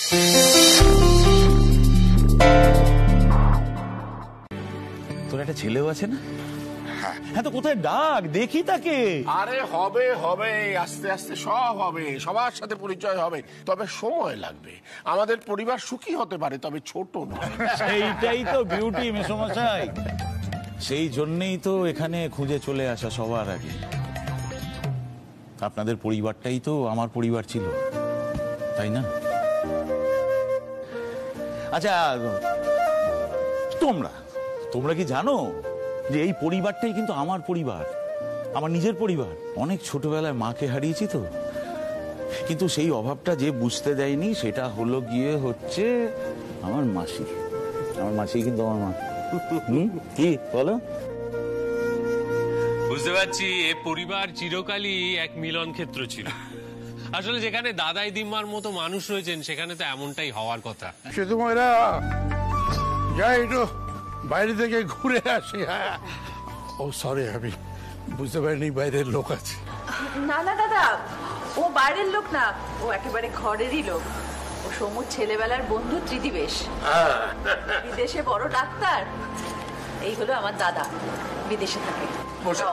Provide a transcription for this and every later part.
তোর একটা ছেলেও আছে না? হ্যাঁ, তো কোথায় ডাক, দেখি তাকে। আরে হবে হবে, আস্তে আস্তে সব হবে, সবার সাথে পরিচয় হবে, তবে সময় লাগবে। আমাদের পরিবার সুখী হতে পারে, তবে ছোট নয়। সেইটাই তো বিউটি মেসোমশাই, সেই জন্যই তো এখানে খুঁজে চলে আসা সবার আগে। আপনাদের পরিবারটাই তো আমার পরিবার ছিল, তাই না? আচ্ছা, তোমরা কি জানো যে এই পরিবারটাই কিন্তু আমার পরিবার, আমার নিজের পরিবার। অনেক ছোটবেলায় মাকে হারিয়েছি তো, কিন্তু সেই অভাবটা যে বুঝতে দেয়নি সেটা হলো গিয়ে হচ্ছে আমার মাসি। আমার মাসি কিন্তু আমার মা। কি বলো? বুঝতে পারছি, এ পরিবার চিরকালই এক মিলন ক্ষেত্র ছিল। আসলে যেখানে দাদাই দিম্মার মতো মানুষ রয়েছেন সেখানে তো এমনটাই হওয়ার কথা। সে তোমার যাই একটু বাইরে থেকে ঘুরে আসি। হ্যাঁ, ও সরি, আমি বুঝতে পারিনি বাইরের লোক আছে। না না দাদা, ও বাইরের লোক না, ও একেবারে ঘরেরই লোক। ও সমুর ছেলেবেলার বন্ধু ত্রিদিবেশ, বিদেশে বড় ডাক্তার। এই হলো আমার দাদা, বিদেশে থাকে।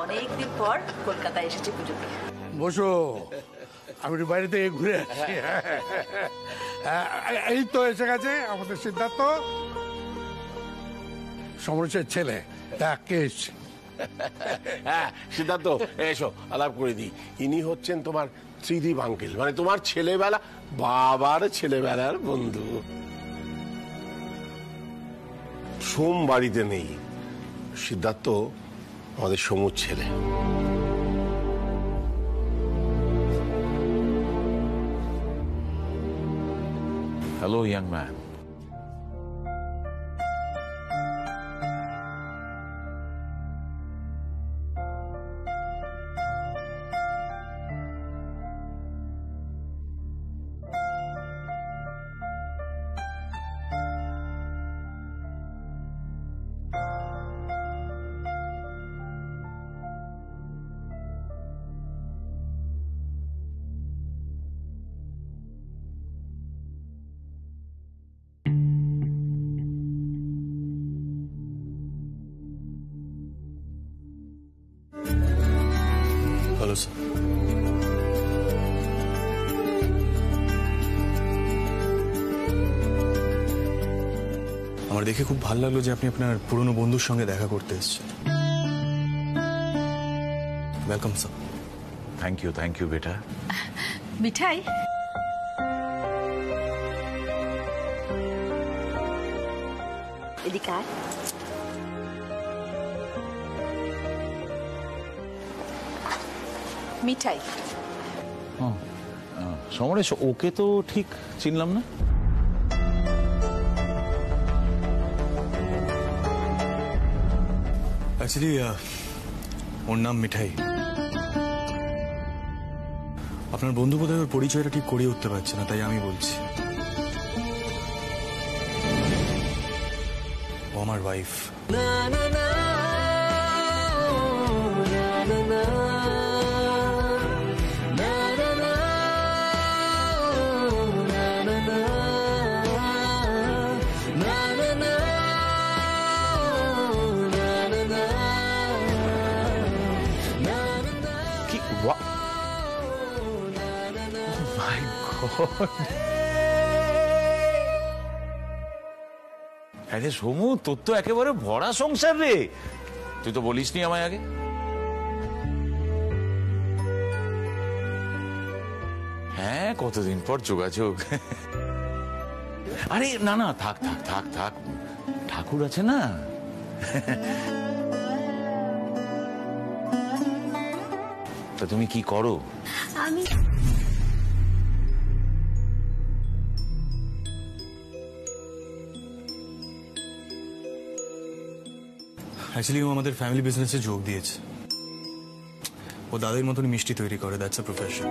অনেকদিন পর কলকাতায় এসেছে পুজোতে। বসো, আমি বাইরে থেকে ঘুরে আসি। এই তো এসে গেছে আমাদের সিদ্ধার্থ, সমরেশের ছেলে। হ্যাঁ সিদ্ধার্থ, এসো আলাপ করে দিই। ইনি হচ্ছেন তোমার ত্রিদীপ আঙ্কেল, মানে তোমার ছেলেবেলা, বাবার ছেলেবেলার বন্ধু। সোম বাড়িতে নেই, সিদ্ধার্থ আমাদের সমুর ছেলে। Hello young man. Hello sir. আমার দেখে খুব ভালো লাগলো যে আপনি আপনার পুরনো বন্ধুর সঙ্গে দেখা করতে এসেছেন। Welcome sir. থ্যাংক ইউ বেটা। মিঠাই? এদিকে আয়। মিঠাই। সমরেশ, ওকে তো ঠিক চিনলাম না। অ্যাকচুয়ালি ওর নাম মিঠাই। আপনার বন্ধু বোধহয় ওর পরিচয়টা ঠিক করিয়ে উঠতে পারছে না, তাই আমি বলছি। ও আমার ওয়াইফ। আরে সমু, তোর তো একেবারে ভরা সংসার রে, তুই তো বলিসনি আমায় আগে। হ্যাঁ, কতদিন পর যোগাযোগ। আরে না না, থাক থাক থাক থাক, ঠাকুর আছে না। তা তুমি কি করো? আমি অ্যাকচুয়ালি ও আমাদের ফ্যামিলি বিজনেসে যোগ দিয়েছে। ও দাদার মতন মিষ্টি তৈরি করে, দ্যাটস আ প্রফেশন।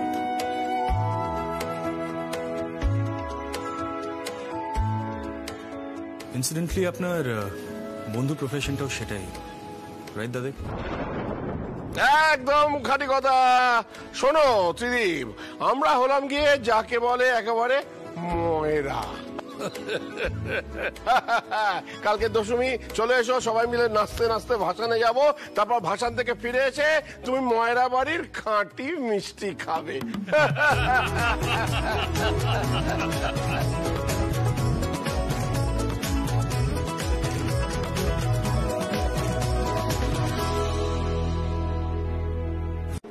ইনসিডেন্টলি আপনার বন্ধু প্রফেশনটাও সেটাই, রাইট দাদা? একদম খাঁটি কথা। শোনো ত্রিদীপ, আমরা হলাম গিয়ে যাকে বলে একেবারে ময়রা। কালকে দশমী, চলে এসো, সবাই মিলে নাচতে নাচতে ভাসানে যাব। তারপর ভাসান থেকে ফিরে এসে তুমি ময়রা বাড়ির খাঁটি মিষ্টি খাবে।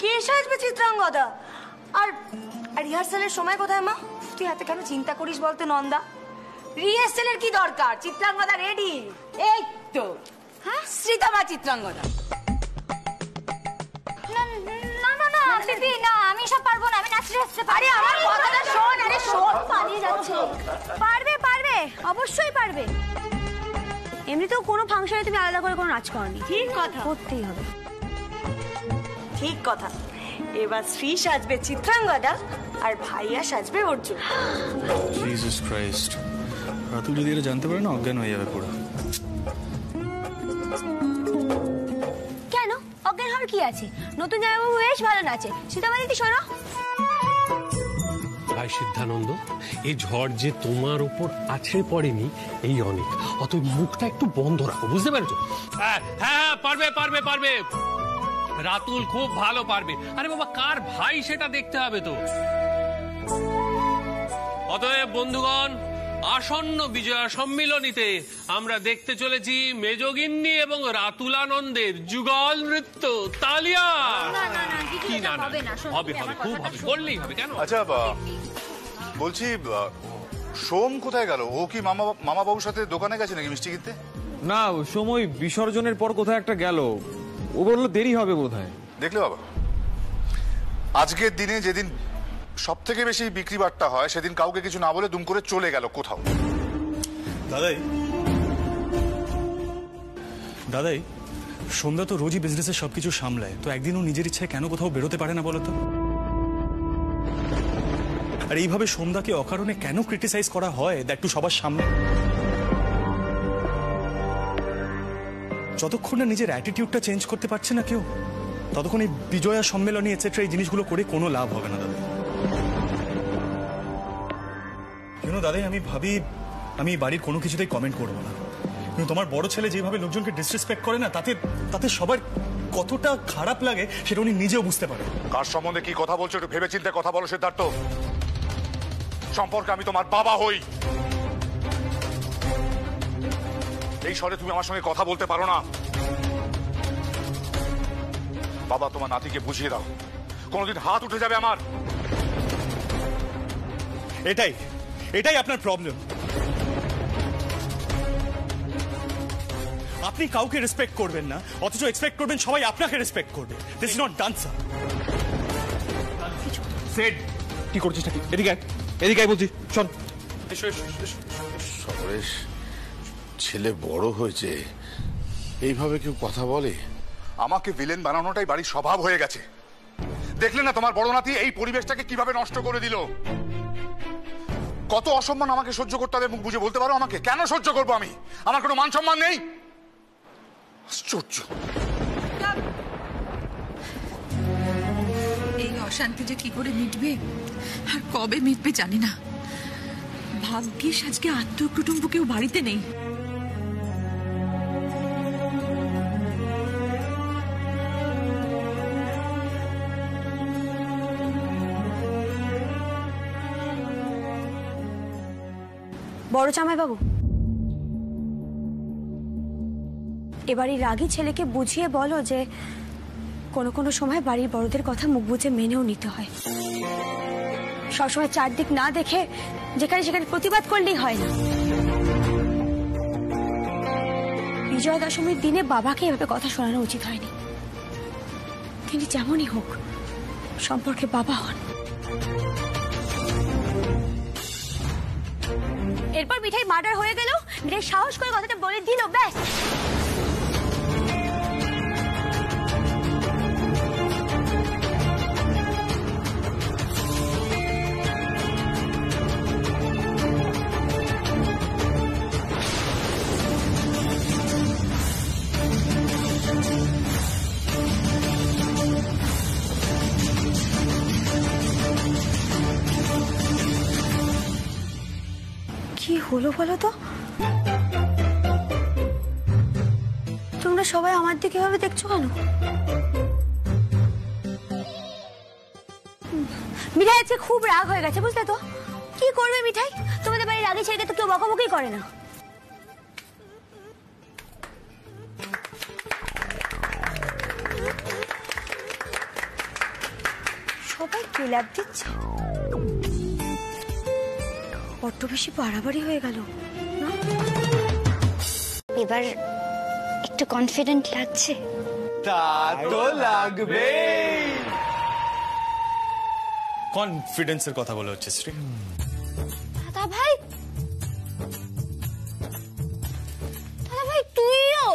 কে সাজবে চিত্রাঙ্গদা? আর রিহার্সালের সময় কোথায় মা? তুই এত কেন চিন্তা করিস বলতে নন্দা? রিহার্সালের কি দরকার? চিত্রাঙ্গদা রেডি। এই তো হ্যাঁ, শ্রীতমা চিত্রাঙ্গদা। দিদি না, আমি সব পারবো না, আমি নাচতে আসতে পারি। আমার কথাটা শোন, আরে শোন, পালিয়ে যাচ্ছে। পারবে পারবে, অবশ্যই পারবে। এমনিতেও কোনো ফাংশনে তুমি আলাদা করে কোনো নাচ করনি। ঠিক কথা, করতেই হবে। ঠিক কথা। এবার শ্রী সাজবে চিত্রাঙ্গদা আর ভাইয়া সাজবে অর্জুন। জিসাস ক্রাইস্ট, রাতুল যদি এটা জানতে পারে না, অজ্ঞান হয়ে যাবে পুরো। কেন অজ্ঞান হওয়ার কি আছে? নতুন জামাইবাবু বেশ ভালো নাচে। সীতামা দিদি শোনো। ভাই সিদ্ধানন্দ, এই ঝড় যে তোমার উপর আছড়ে পড়েনি এই অনেক। অত মুখটা একটু বন্ধ রাখো, বুঝতে পেরেছো? হ্যাঁ হ্যাঁ, পারবে পারবে পারবে, রাতুল খুব ভালো পারবে। আরে বাবা, কার ভাই সেটা দেখতে হবে তো। অতএব বন্ধুগণ, আসন্ন বিজয়া সম্মিলনীতে আমরা দেখতে চলেছি মেজগিন্নি এবং রাতুলানন্দের যুগল নৃত্য। তালিয়া! কি না না, হবে হবে, খুব হবে, করলেই হবে। কেন? আচ্ছা বলছি, সোম কোথায় গেল? ও কি মামা বাবুর সাথে দোকানে গেছে নাকি মিষ্টি কিনতে? না, সময় বিসর্জনের পর কোথায় একটা গেল। ও বললো দেরি হবে বোধহয়। দেখলে বাবা, আজকের দিনে যেদিন সব থেকে বেশি বিক্রি বাট্টা হয় সেদিন কাউকে কিছু না বলে দুম করে চলে গেল কোথাও। দাদাই, সন্ধ্যা তো রোজই বিজনেসে সবকিছু সামলায়, তো একদিনও নিজের ইচ্ছায় কেন কোথাও বেরোতে পারে না বলতো? আর এইভাবে সন্ধ্যাকে অকারণে কেন ক্রিটিসাইজ করা হয় একটু সবার সামনে? যতক্ষণ না নিজের অ্যাটিটিউডটা চেঞ্জ করতে পারছে না কেউ, ততক্ষণ এই বিজয়া সম্মেলনী এটসেট্রা এই জিনিসগুলো করে কোনো লাভ হবে না দাদা। দাদাই, আমি ভাবি আমি বাড়ির কোনো কিছুতেই কমেন্ট করবো না, কিন্তু তোমার বড় ছেলে যেভাবে লোকজনকে ডিসরেসপেক্ট করে না, তাতে সবার কতটা খারাপ লাগে সেটা উনি নিজেও বুঝতে পারে। কার সম্বন্ধে কি কথা বলছো একটু ভেবে চিন্তে কথা বলো সিদ্ধার্থ। সম্পর্কে আমি তোমার বাবা হই, এই স্বরে তুমি আমার সঙ্গে কথা বলতে পারো না। বাবা, তোমার নাতিকে বুঝিয়ে দাও, কোনোদিন হাত উঠে যাবে আমার। এটাই আপনার প্রবলেম। আপনি কাউকে রেসপেক্ট করবেন না, অথচ এক্সপেক্ট করবেন সবাই আপনাকে রেসপেক্ট করবে। This is not done, sir. সেড, কি করছিস নাকি? এদিকে বলছি, শোন। সরেশ, ছেলে বড় হয়েছে, এইভাবে কেউ কথা বলে? আমাকে ভিলেন বানানোটাই বাড়ির স্বভাব হয়ে গেছে। দেখলে না তোমার বড় নাতি এই পরিবেশটাকে কিভাবে নষ্ট করে দিল? কত অসম্মান আমাকে সহ্য করতে হবে, মুখ বুঝে বলতে পারো আমাকে? কেন সহ্য করবো আমি? আমার কোনো মান সম্মান নেই? আশ্চর্য। এই অশান্তি যে কি করে মিটবে আর কবে মিটবে জানি না। ভাগ্যিস আজকে আত্মকুটুম্ব কেউ বাড়িতে নেই। বড় জামাইবাবু, এবারই রাগী ছেলেকে বুঝিয়ে বলো যে কোনো কোনো সময় বাড়ির বড়দের কথা মুখ বুঝে মেনেও নিতে হয়। সবসময় চারদিক না দেখে যেখানে সেখানে প্রতিবাদ করলেই হয় না। বিজয়া দশমীর দিনে বাবাকে এভাবে কথা শোনানো উচিত হয়নি। তিনি যেমনই হোক সম্পর্কে বাবা হন। এরপর মিঠাই মার্ডার হয়ে গেল, মিঠাই সাহস করে কথাটা বলে দিল, ব্যাস। কি হলো বলো তো? তোমরা সবাই আমার দিকে এভাবে দেখছো কেন? মিঠাই আজকে খুব রাগ হয়ে গেছে, বুঝলে তো? কি করবে মিঠাই? তোমাদের বাড়ির রাগে ছেড়ে তো কেউ বকাবকি করে না। সবাই ক্লাব দিচ্ছে, বড্ড বেশি বাড়াবাড়ি হয়ে গেল না? এবার একটু কনফিডেন্ট লাগছে। তা তো লাগবে। কনফিডেন্সের কথা বলে হচ্ছে শ্রী। দাদা ভাই, দাদা ভাই তুইও?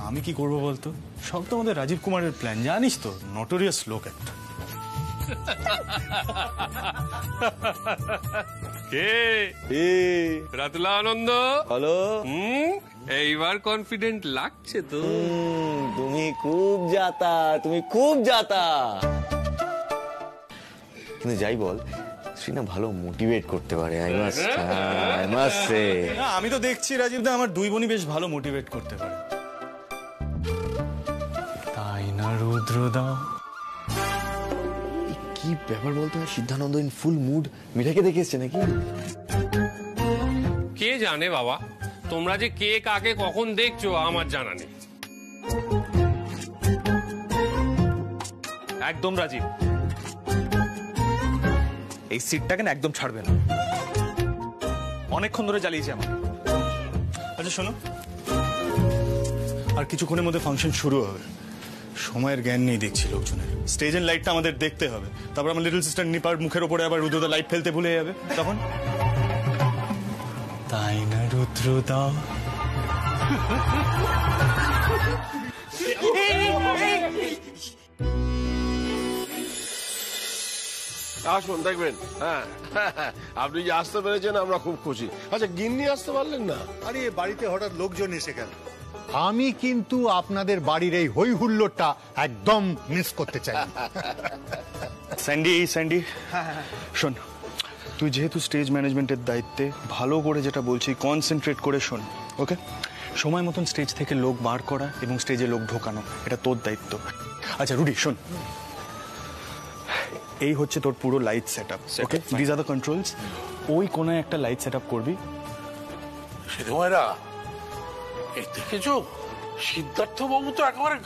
আমি কি করবো বলতো? সব তো আমাদের রাজীব কুমারের প্ল্যান, জানিস তো, নটোরিয়াস লোক একটা। কে রাতুল আনন্দ? হ্যালো, এইবার কনফিডেন্ট লাগছে তো? তুমি খুব জাতা, তুমি খুব জাতা। কিন্তু যাই বল, শ্রীনা ভালো মোটিভেট করতে পারে। I must say. আমি তো দেখছি রাজীব দা, আমার দুই বোনই বেশ ভালো মোটিভেট করতে পারে। তাই না রুদ্রদা? কি ব্যাপার বলতো, সিদ্ধানন্দ ইন ফুল মুড মিঠাকে দেখে এসছে নাকি? কে জানে বাবা, তোমরা যে কে কাকে কখন দেখছো আমার জানা নেই। একদম রাজীব, এই সিটটাকে না একদম ছাড়বে না। অনেকক্ষণ ধরে জ্বালিয়েছে আমার। আচ্ছা শোনো, আর কিছুক্ষণের মধ্যে ফাংশন শুরু হবে। সময়ের জ্ঞান নেই দেখছি লোকজনের। স্টেজের লাইটটা আমাদের দেখতে হবে, তারপর আমার লিটল সিস্টার নিপার মুখের ওপরে আবার রুদ্রদা লাইট ফেলতে ভুলে যাবে তখন। তাই না রুদ্রদা? আসুন দেখবেন। হ্যাঁ, আপনি যে আসতে পেরেছেন আমরা খুব খুশি। আচ্ছা গিন্নি আসতে পারলেন না? আরে বাড়িতে হঠাৎ লোকজন এসে গেল। আমি কিন্তু আপনাদের বাড়ির এই হই হুল্লোড়টা একদম মিস করতে চাই। স্যান্ডি, স্যান্ডি শোন, তুই যেহেতু স্টেজ ম্যানেজমেন্টের দায়িত্বে, ভালো করে যেটা বলছি কনসেন্ট্রেট করে শোন, ওকে? সময় মতন স্টেজ থেকে লোক বার করা এবং স্টেজে লোক ঢোকানো, এটা তোর দায়িত্ব। আচ্ছা রুডি শোন, এই হচ্ছে তোর পুরো light setup, okay? This are the controls. ওই কোনায় একটা লাইট সেটআপ করবি। সেদুমাইরা, এই দেখেছো সিদ্ধার্থ বাবু তো একেবারে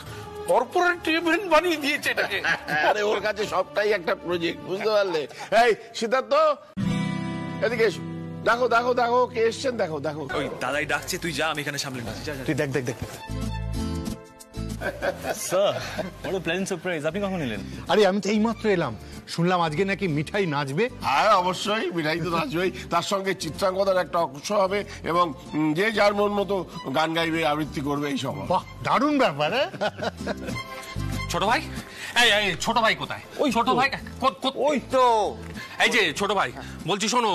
কর্পোরেট ইভেন্ট বানিয়ে দিয়েছে এটাকে। আরে ওর কাছে সবটাই একটা প্রজেক্ট, বুঝতে পারলে? এই সিদ্ধার্থ এদিকে এসো, দেখো দেখো দেখো কে এসছেন, দেখো দেখো। ওই দাদাই ডাকছে, তুই যা, আমি এখানে সামলে নিচ্ছি। তুই দেখ দেখ দেখ। Sir, what a pleasant surprise. আপনি কখন এলেন? আরে আমি তো এইমাত্র এলাম, শুনলাম আজকে নাকি মিঠাই নাচবে। হ্যাঁ অবশ্যই, মিঠাই তো নাচবেই, তার সঙ্গে চিত্রাঙ্গদার একটা অংশ হবে এবং যে যার মন মতো গান গাইবে, আবৃত্তি করবে, এই সব। বাহ, দারুণ ব্যাপার। ছোট ভাই, এই ছোট ভাই কোথায়? ওই ছোট ভাই, ওই তো এই যে ছোট ভাই, বলছি শোনো,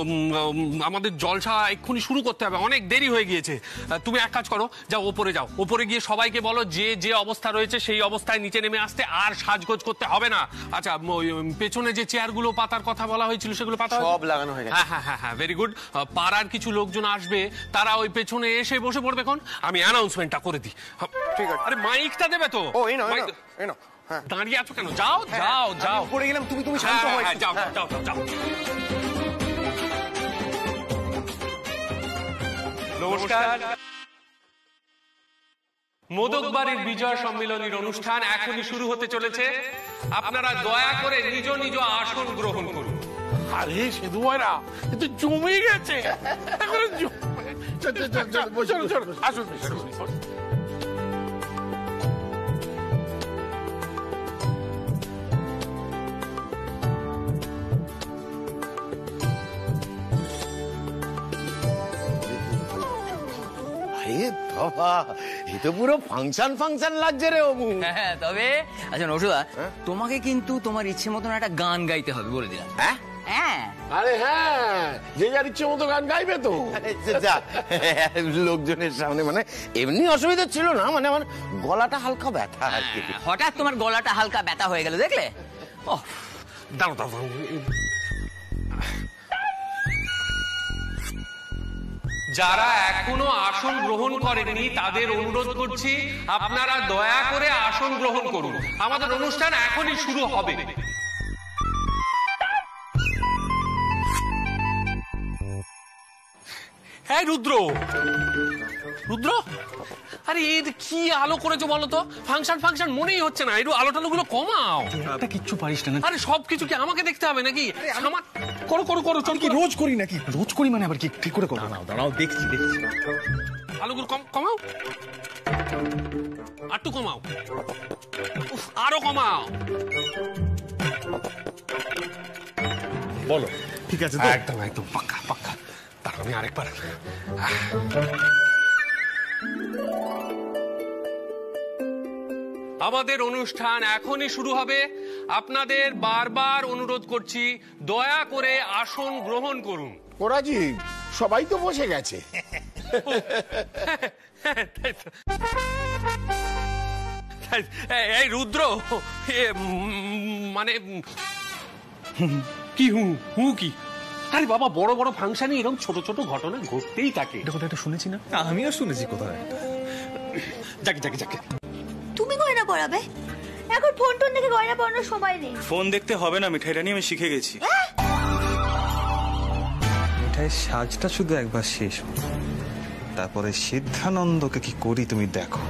আমাদের জলসা এক্ষুনি শুরু করতে হবে, অনেক দেরি হয়ে গিয়েছে। তুমি এক কাজ করো, যাও ওপরে যাও, ওপরে গিয়ে সবাইকে বলো যে যে অবস্থা রয়েছে সেই অবস্থায় নিচে নেমে আসতে, আর সাজগোজ করতে হবে না। আচ্ছা, পেছনে যে চেয়ারগুলো পাতার কথা বলা হয়েছিল সেগুলো পাতা সব লাগানো হয়ে গেছে। হ্যাঁ হ্যাঁ হ্যাঁ হ্যাঁ, ভেরি গুড। পাড়ার কিছু লোকজন আসবে, তারা ওই পেছনে এসে বসে পড়বে। এখন আমি অ্যানাউন্সমেন্টটা করে দিই। ঠিক আছে। আরে মাইকটা দেবে তো? ও এই নাও, এই নাও। দাঁড়িয়ে আছো কেন? যাও যাও যাও। পড়ে গেলাম, তুমি শান্ত হও। যাও যাও যাও। নমস্কার। মোদক বাড়ির বিজয় সম্মেলনের অনুষ্ঠান এখনই শুরু হতে চলেছে। আপনারা দয়া করে নিজ নিজ আসন গ্রহণ করুন। আরে সেদুমাইরা, এ তো জমে গেছে। আসুন। বাবা, এই তো পুরো ফাংশন লাগছে রে অবু। হ্যাঁ, তবে আচ্ছা নৌশুদা, তোমাকে কিন্তু তোমার ইচ্ছে মতন একটা গান গাইতে হবে বলে দিলাম। হ্যাঁ হ্যাঁ, আরে হ্যাঁ, যে যার ইচ্ছে মতো গান গাইবে তো। লোকজনের সামনে মানে এমনি অসুবিধা ছিল না, মানে আমার গলাটা হালকা ব্যথা আর কি। হঠাৎ তোমার গলাটা হালকা ব্যথা হয়ে গেল দেখলে? ও দাঁড়াও দাঁড়াও, যারা এখনো আসন গ্রহণ করেননি তাদের অনুরোধ করছি আপনারা দয়া করে আসন গ্রহণ করুন। আমাদের অনুষ্ঠান এখনই শুরু হবে। হ্যাঁ রুদ্র, রুদ্র, আরে এর কি আলো করেছো বলো তো? ফাংশন মনেই হচ্ছে না। একটু আলো টালোগুলো কমাও। একটা কিচ্ছু পারিস না। আরে সবকিছু কি আমাকে দেখতে হবে নাকি? করো চল। কি রোজ করি নাকি? রোজ করি মানে আবার কি ঠিক করে করো? দাঁড়াও দেখছি। আলোগুলো কমাও, আরটু কমাও, আরো কমাও। বলো ঠিক আছে? একদম পাক্কা। তার আমি আরেকবার। আমাদের অনুষ্ঠান এখনই শুরু হবে। আপনাদের বারবার অনুরোধ করছি দয়া করে আসন গ্রহণ করুন। ওরাজি সবাই তো বসে গেছে। এই রুদ্র, মানে কি হু কি? আরে বাবা, বড় বড় ফাংশনে এরকম ছোট ছোট ঘটনা ঘটতেই থাকে। এটা কোথায় শুনেছি না? আমিও শুনেছি কোথায়। যাকে তুমি গয়না পরাবে? এখন ফোন টোন দেখে গয়না পরানোর সময় নেই। ফোন দেখতে হবে না মিঠাই রানী, আমি শিখে গেছি। মিঠাইয়ের সাজটা শুধু একবার শেষ হোক, তারপরে সিদ্ধানন্দকে কি করি তুমি দেখো।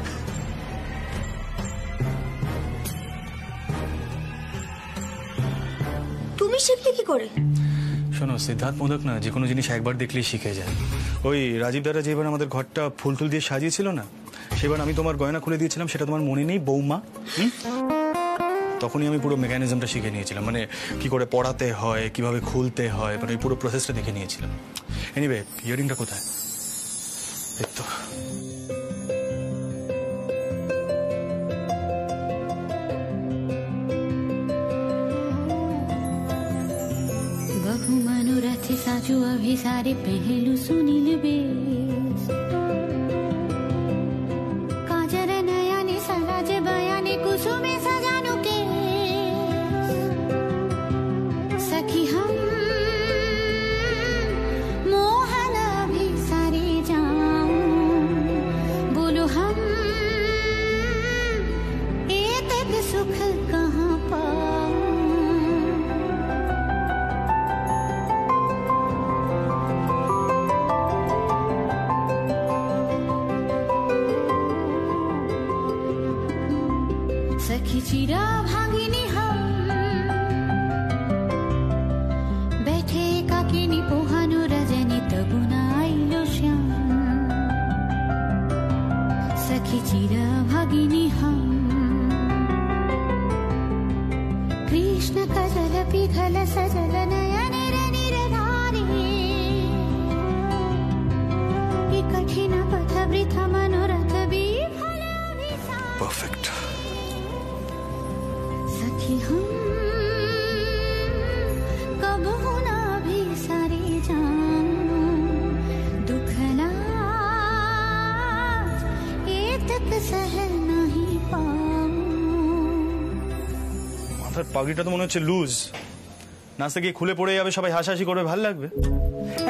তুমি শিখলে কি করে? শোনো, সিদ্ধার্থ মোদক না যে কোনো জিনিস একবার দেখলেই শিখে যায়। ওই রাজীব দাদা যেবার আমাদের ঘরটা ফুল টুল দিয়ে সাজিয়েছিল না, সেবার আমি তোমার গয়না খুলে দিয়েছিলাম, সেটা তোমার মনে নেই বৌমা? তখনই আমি পুরো মেকানিজমটা শিখে নিয়েছিলাম, মানে কি করে পড়াতে হয়, কিভাবে খুলতে হয়, মানে পুরো প্রসেসটা দেখে নিয়েছিলাম। এনিওয়ে, ইয়ারিংটা কোথায়? এই তো। बहु मनोरथ साजू अभी सारे पहलू सुनील बेस काजर नयने सराज बयाने कुसुमे सजानु के सखी हम मोहन अभी सारे जाऊं बोलो हम एतक सुख कहाँ पाऊं। सखी चिरा भागिनी हम बैठे काकिनी पोहानु रजनी तबुना आइलो श्याम सखी चिरा भागिनी हम कृष्ण कजल पिघल सजल नयन निरधारे कठिन पथ वृथ मनोरथ विफल परफेक्ट। सखी हम कब होना भी सारे जाऊं दुखना ये तक सह नहीं पाऊं। মাথার পাগড়িটা তো মনে হচ্ছে লুজ, নাচতে গিয়ে খুলে পড়ে যাবে, সবাই হাসাহাসি করবে, ভালো লাগবে।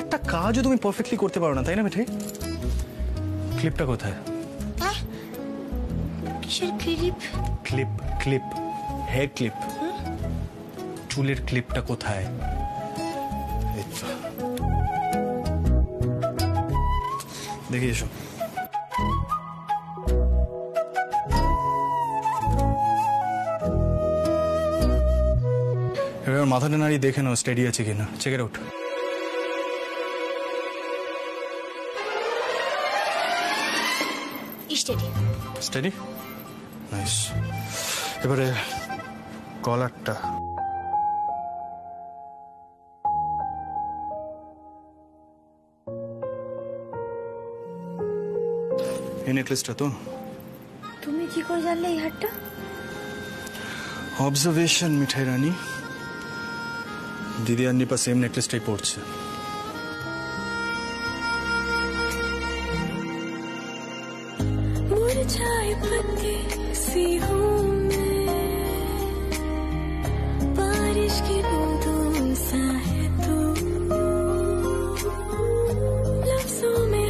একটা কাজও তুমি পারফেক্টলি করতে পারো না, তাই না মিঠাই? ক্লিপটা কোথায়? কিসের ক্লিপ? ক্লিপ হেয়ার ক্লিপ, চুলের ক্লিপটা কোথায়? দেখি এসো। এবার মাথাটা নাড়িয়ে দেখে নাও স্টেডি আছে কিনা। Check it out. Steady, nice. এবারে কলারটা এই নেকলেসটা তো তুমি কি করে জানলে এই হারটা? অবজারভেশন মিঠাই রানী, দিদি আর নিপা সেম নেকলেসটাই পড়ছে। मुरझाए पत्ते सी हूँ मैं बारिश की बूंदों सा है तू लफ्जों में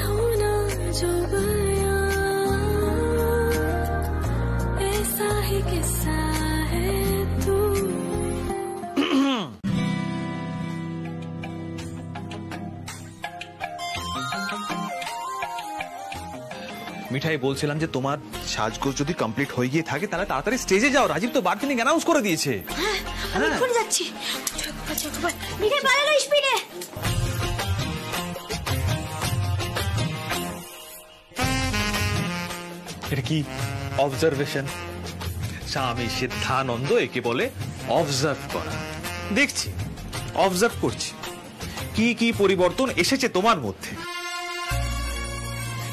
মিঠাই বলছিলাম যে তোমার সাজগোজ যদি কমপ্লিট হয়ে গিয়ে থাকে তাহলে তাড়াতাড়ি স্টেজে যাও। রাজীব তো বার্থিং অ্যানাউন্স করে দিয়েছে। আমি এক্ষুনি যাচ্ছি। মিঠাই পালালো স্পিডে। এটা কি অবজারভেশন? স্বামী সিদ্ধানন্দ একে বলে অবজার্ভ করা। দেখছি, অবজার্ভ করছি কি কি পরিবর্তন এসেছে তোমার মধ্যে।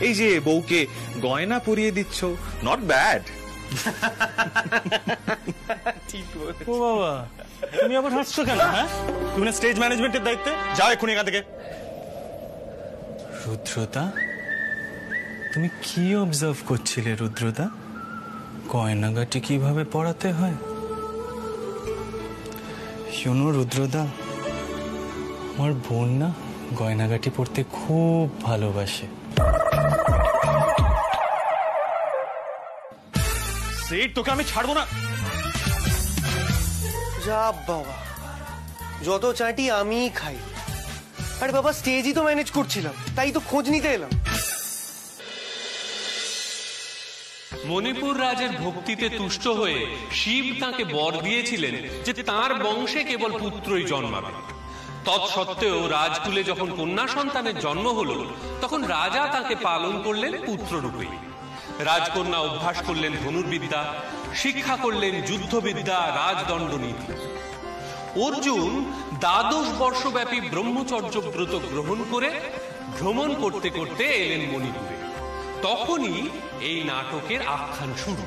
এই যে বউকে গয়না পরিয়ে দিচ্ছ, নট ব্যাড। ও বাবা, তুমি আবার হাসছো কেন? হ্যাঁ, তুমি না স্টেজ ম্যানেজমেন্টের দায়িত্বে? যাও এক্ষুনি এখান থেকে। রুদ্রদা, তুমি কি অবজার্ভ করছিলে? রুদ্রদা, গয়নাগাটি কিভাবে পড়াতে হয়? শুনো রুদ্রদা, আমার বোন না গয়নাগাটি পড়তে খুব ভালোবাসে। সেট, তোকে আমি ছাড়বো না। যা বাবা, যত চাটি আমিই খাই। আরে বাবা, স্টেজই তো ম্যানেজ করছিলাম, তাই তো খোঁজ নিতে এলাম। মণিপুর রাজের ভক্তিতে তুষ্ট হয়ে শিব তাকে বর দিয়েছিলেন যে তার বংশে কেবল পুত্রই জন্মাবে। তৎসত্ত্বেও রাজকুলে যখন কন্যা সন্তানের জন্ম হলো তখন রাজা তাকে পালন করলেন পুত্ররূপে। রাজকন্যা অভ্যাস করলেন ধনুর্বিদ্যা, শিক্ষা করলেন যুদ্ধবিদ্যা, রাজদণ্ড নীতি। অর্জুন 12 বর্ষব্যাপী ব্রহ্মচর্য ব্রত গ্রহণ করে ভ্রমণ করতে করতে এলেন মণিপুরে। তখনই এই নাটকের আখ্যান শুরু।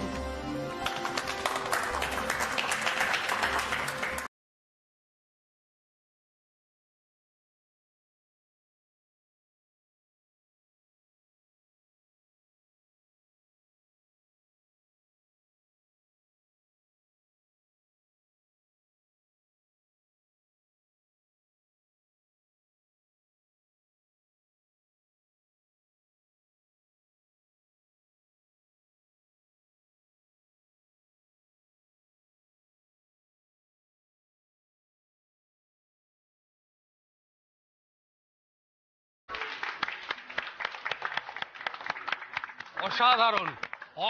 অসাধারণ,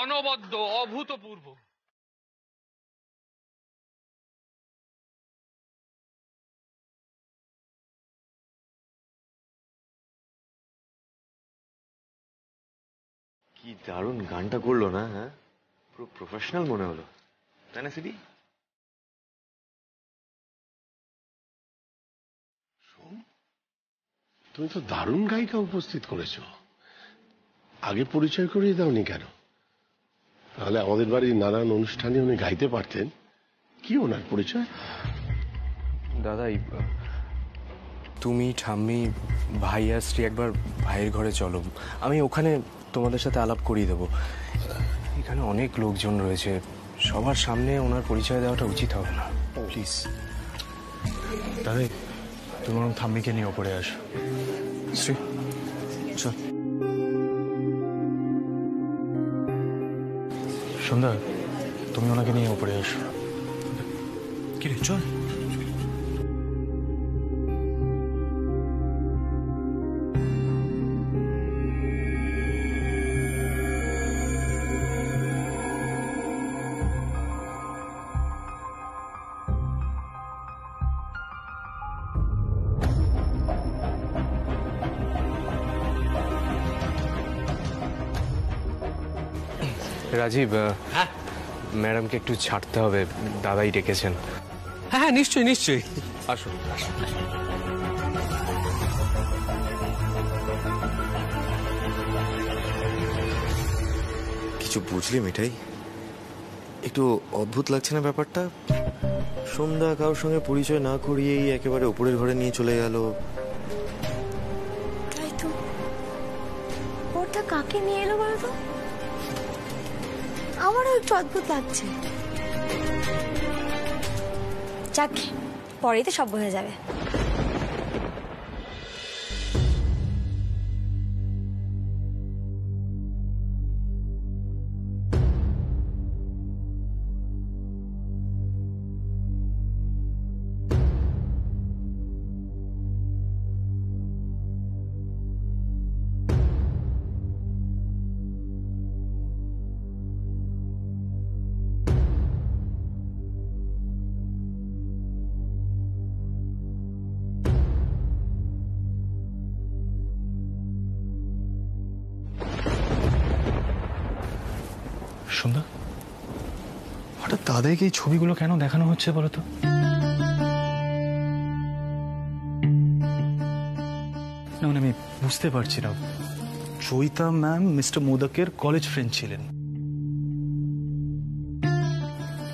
অনবদ্য, অভূতপূর্ব। কি দারুণ গানটা করলো না? হ্যাঁ, পুরো প্রফেশনাল মনে হলো, তাই না সিডি? তুমি তো দারুণ গায়িকা উপস্থিত করেছো। আগে পরিচয় করিয়ে দাওনি কেন? তাহলে আমাদের বাড়ির নানান অনুষ্ঠানে উনি গাইতে পারতেন। কি ওনার পরিচয়? দাদা, তুমি, ঠাম্মি, ভাই আর স্ত্রী একবার ভাইয়ের ঘরে চলো, আমি ওখানে তোমাদের সাথে আলাপ করিয়ে দেবো। এখানে অনেক লোকজন রয়েছে, সবার সামনে ওনার পরিচয় দেওয়াটা উচিত হবে না। প্লিজ দাদা, তুমি ঠাম্মিকে নিয়ে ওপরে আসো। শ্রী, চল। সন্ধ্যা, তুমি ওনাকে নিয়ে ওপরে আসো। কিরে, চল। রাজীব, ম্যাডামকে একটু ছাড়তে হবে, দাদাই ডেকেছেন। হ্যাঁ, নিশ্চয়ই নিশ্চয়ই, আসুন। কিছু বুঝলি মিঠাই? একটু অদ্ভুত লাগছে না ব্যাপারটা? সন্ধ্যা কারোর সঙ্গে পরিচয় না করিয়েই একেবারে উপরের ঘরে নিয়ে চলে গেল। তাই তো, ওটা কাকে নিয়ে এলো বলতো? আমারও একটু অদ্ভুত লাগছে। যাক, পরেই তো সব বোঝা যাবে। সন্ধ্যা, হঠাৎ দাদাকে এই ছবিগুলো কেন দেখানো হচ্ছে বলো তো? না মানে আমি বুঝতে পারছি না। জয়িতা ম্যাম মিস্টার মোদকের কলেজ ফ্রেন্ড ছিলেন,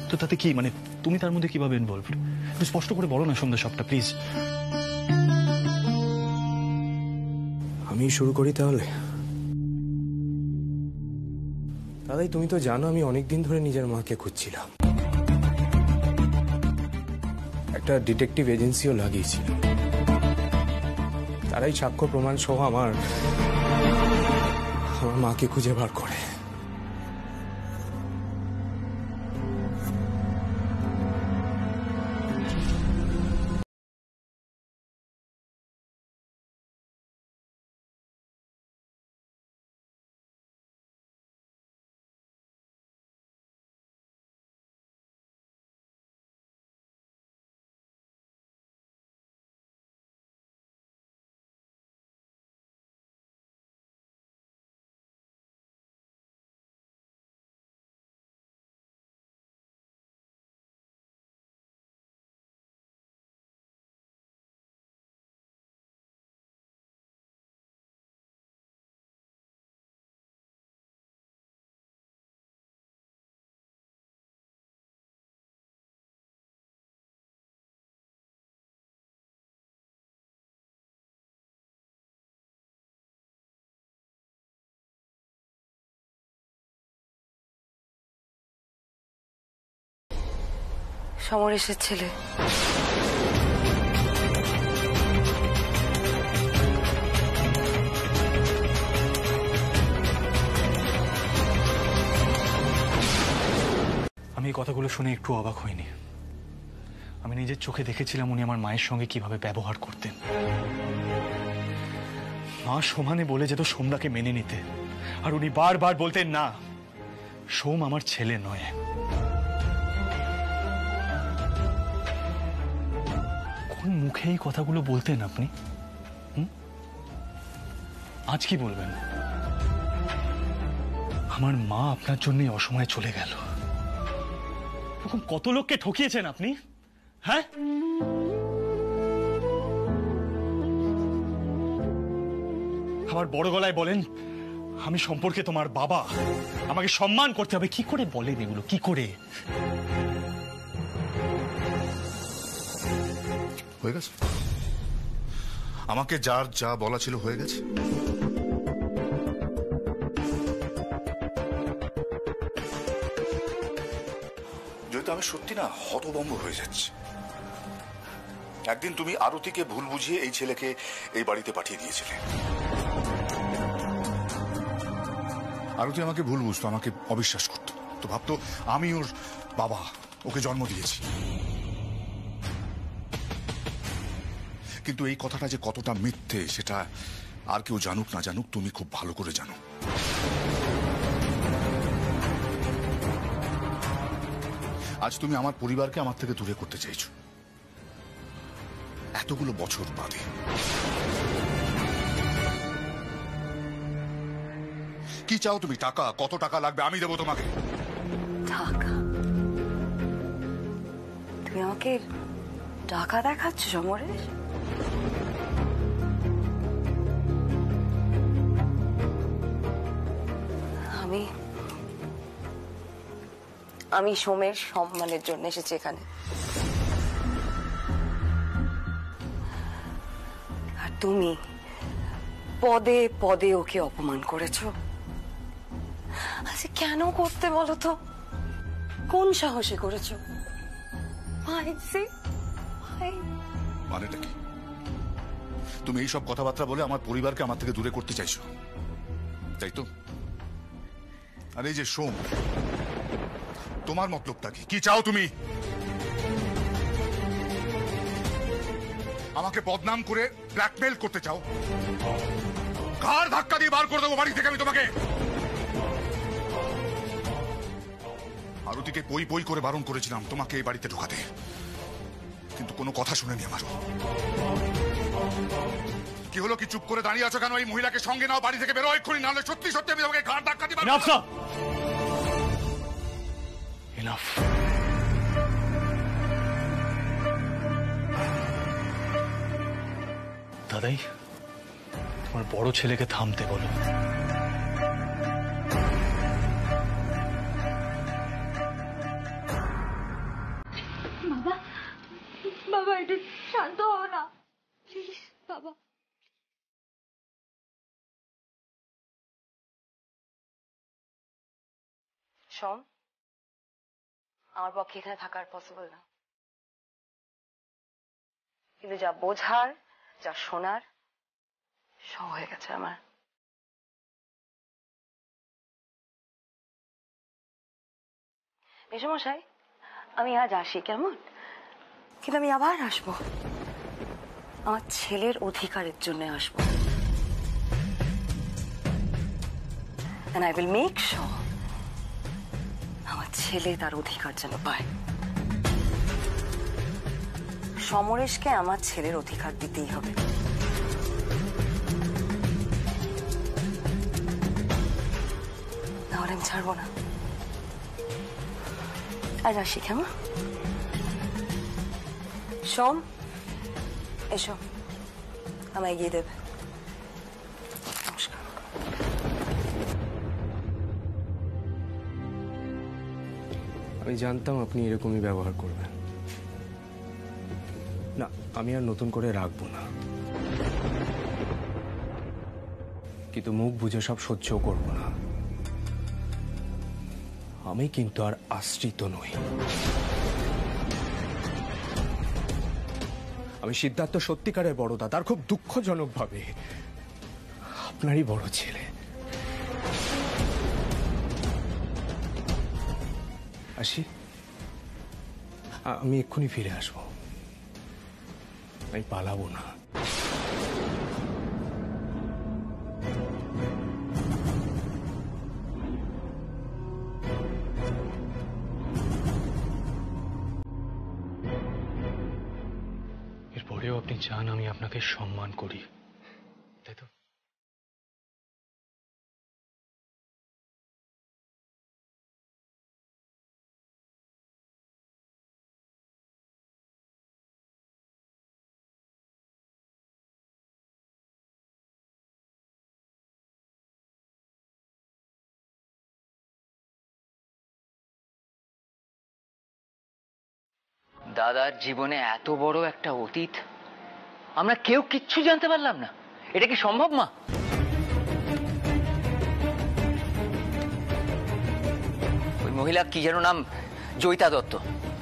তো তাতে কি মানে তুমি তার মধ্যে কিভাবে ইনভলভড? একটু স্পষ্ট করে বলো না সন্ধ্যা সবটা প্লিজ। আমি শুরু করি তাহলে। দাদাই তুমি তো জানো আমি অনেকদিন ধরে নিজের মাকে খুঁজছিলাম, একটা ডিটেকটিভ এজেন্সিও লাগিয়েছিলাম। তারাই সাক্ষ্য প্রমাণ সহ আমার মাকে খুঁজে বার করে। সমরেশের ছেলে। আমি এই কথাগুলো শুনে একটু অবাক হইনি। আমি নিজের চোখে দেখেছিলাম উনি আমার মায়ের সঙ্গে কিভাবে ব্যবহার করতেন। মা সমানে বলে যেত সন্ধ্যাকে মেনে নিতে, আর উনি বারবার বলতেন না, সোম আমার ছেলে নয়। কোন মুখে এই কথাগুলো বলতেন আপনি? আজ কি বলবেন? আমার মা আপনার জন্যই অসময়ে চলে গেল। এরকম কত লোককে ঠকিয়েছেন আপনি, হ্যাঁ? আমার বড় গলায় বলেন আমি সম্পর্কে তোমার বাবা, আমাকে সম্মান করতে হবে। কি করে বলেন এগুলো, কি করে? হয়ে গেছে, আমাকে যার যা বলা ছিল হয়ে গেছে। যেহেতু আমি সত্যি না হতভম্ব হয়ে যাচ্ছি। একদিন তুমি আরতিকে ভুল বুঝিয়ে এই ছেলেকে এই বাড়িতে পাঠিয়ে দিয়েছিলে। আরতি আমাকে ভুল বুঝতো, আমাকে অবিশ্বাস করতো, তো ভাবতো আমি ওর বাবা, ওকে জন্ম দিয়েছি। কিন্তু এই কথাটা যে কতটা মিথ্যে সেটা আর কেউ জানুক না জানুক তুমি খুব ভালো করে জানো। আজ তুমি আমার পরিবারকে আমার থেকে দূরে করতে চাইছো, এতগুলো বছর বাদে। কি চাও তুমি? টাকা? কত টাকা লাগবে আমি দেবো তোমাকে। টাকা? তুমি আমাকে টাকা দেখাচ্ছ সমরেশ? আমি সোমের সম্মানের জন্য এসেছি এখানে, আর তুমি পদে পদে ওকে অপমান করেছো। আচ্ছা কেন করতে বলো তো? কোন সাহসে করেছো? মানেটা কি? তুমি এইসব কথাবার্তা বলে আমার পরিবারকে আমার থেকে দূরে করতে চাইছো, তাই তো? আর এই যে সোম, তোমার মতলবটা কি? কি চাও তুমি? আমাকে বদনাম করে ব্ল্যাকমেল করতে চাও? ঘাড় ধাক্কা দিয়ে বার করে দেবো বাড়ি থেকে আমি তোমাকে। আরতিকে পই পই করে বারণ করেছিলাম তোমাকে এই বাড়িতে ঢোকাতে, কিন্তু কোনো কথা শুনেনি আমার। কি হলো? কি চুপ করে দাঁড়িয়ে আছো কেন? এই মহিলাকে সঙ্গে নাও, বাড়ি থেকে বেরো এক্ষুনি, নাহলে সত্যি সত্যি আমি তোমাকে ঘাড় ধাক্কা দিয়ে। এনাফ। দাদাই, তোমার বড় ছেলেকে থামতে বলো। বাবা, বাবা একটু শান্ত হও না প্লিজ বাবা। শোন, আমার পক্ষে এখানে থাকার পসিবল না, কিন্তু যা বোঝার যা শোনার সব হয়ে গেছে আমার। মেসোমশাই, আমি আজ আসি কেমন, কিন্তু আমি আবার আসবো, আমার ছেলের অধিকারের জন্য আসবো। And I will make sure আমার ছেলে তার অধিকার যেন পায়। সমরেশকে আমার ছেলের অধিকার দিতেই হবে। নাহলে আমি ছাড়বো না। আজ আসি কেমন। সোম, এসো, আমায় এগিয়ে দেবে। নমস্কার। আমি জানতাম আপনি এরকমই ব্যবহার করবেন। না, আমি আর নতুন করে রাখবো না, কিন্তু মুখ বুঝে সব সহ্যও করবো না। আমি কিন্তু আর আশ্রিত নই। আমি সিদ্ধার্থ সত্যিকারের বড় দাদা, আর খুব দুঃখজনকভাবে আপনারই বড় ছেলে। আসি, আমি এক্ষুনি ফিরে আসবো, আমি পালাবো না। এরপরেও আপনি চান আমি আপনাকে সম্মান করি, তাই তো? দাদার জীবনে এত বড় একটা অতীত আমরা কেউ কিচ্ছু জানতে পারলাম না। এটা কি সম্ভব মা? ওই মহিলা কি যেন নাম, জয়িতা দত্ত,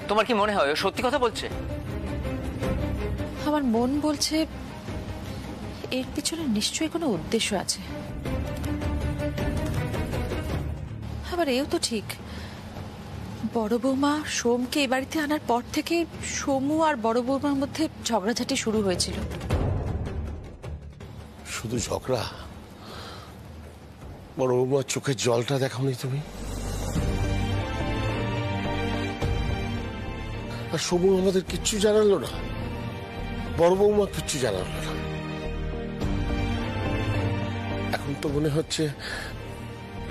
তোমার কি মনে হয় ও সত্যি কথা বলছে? আমার মন বলছে এর পিছনে নিশ্চয়ই কোনো উদ্দেশ্য আছে। আবার এও তো ঠিক, বড় বৌমা সোমকে এ বাড়িতে আনার পর থেকে সোমু আর বড় বৌমার মধ্যে ঝগড়াঝাটি শুরু হয়েছিল। শুধু ঝগড়া? বড় বৌমার চোখের জলটা দেখাওনি তুমি? আর সোমু আমাদের কিচ্ছু জানালো না, বড় বৌমা কিচ্ছু জানালো না। এখন তো মনে হচ্ছে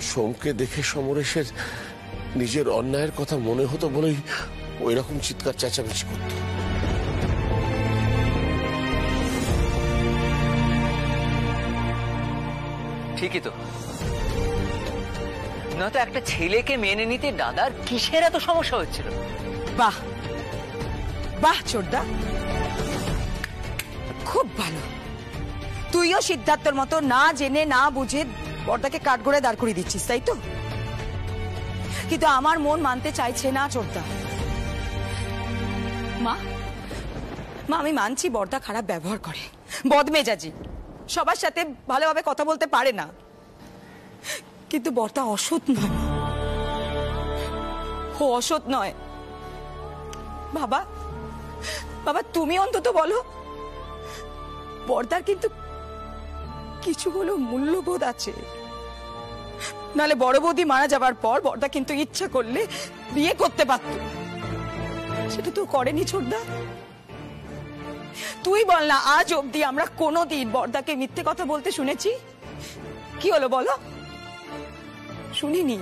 সোমকে দেখে সমরেশের নিজের অন্যায়ের কথা মনে হতো বলেই ওই রকম চিৎকার চেঁচামেচি করত। ঠিকই তো, নয়তো একটা ছেলেকে মেনে নিতে দাদার কিসের এত সমস্যা হচ্ছিল? বাহ বাহ চোরদা, খুব ভালো। তুইও সিদ্ধার্থর মতো না জেনে না বুঝে বড়দাকে কাঠগড়ায় দাঁড় করিয়ে দিচ্ছিস, তাই তো? কিন্তু আমার মন মানতে চাইছে না চোরদা। মা মা আমি মানছি বড়দা খারাপ ব্যবহার করে, বদমেজাজি, সবার সাথে ভালোভাবে কথা বলতে পারে না, কিন্তু বড়দা অসৎ নয়। ও অসৎ নয়। বাবা বাবা তুমি অন্তত বলো, বড়দার কিন্তু কিছু হলেও মূল্যবোধ আছে। নালে বড় বৌদি মারা যাবার পর বড়দা কিন্তু ইচ্ছা করলে বিয়ে করতে পারত, সেটা তো করেনি ছোটদা। তুই বল না, আজ অবধি আমরা কোনোদিন বড়দাকে মিথ্যে কথা বলতে শুনেছি? কি হলো বলো? শুনিনি।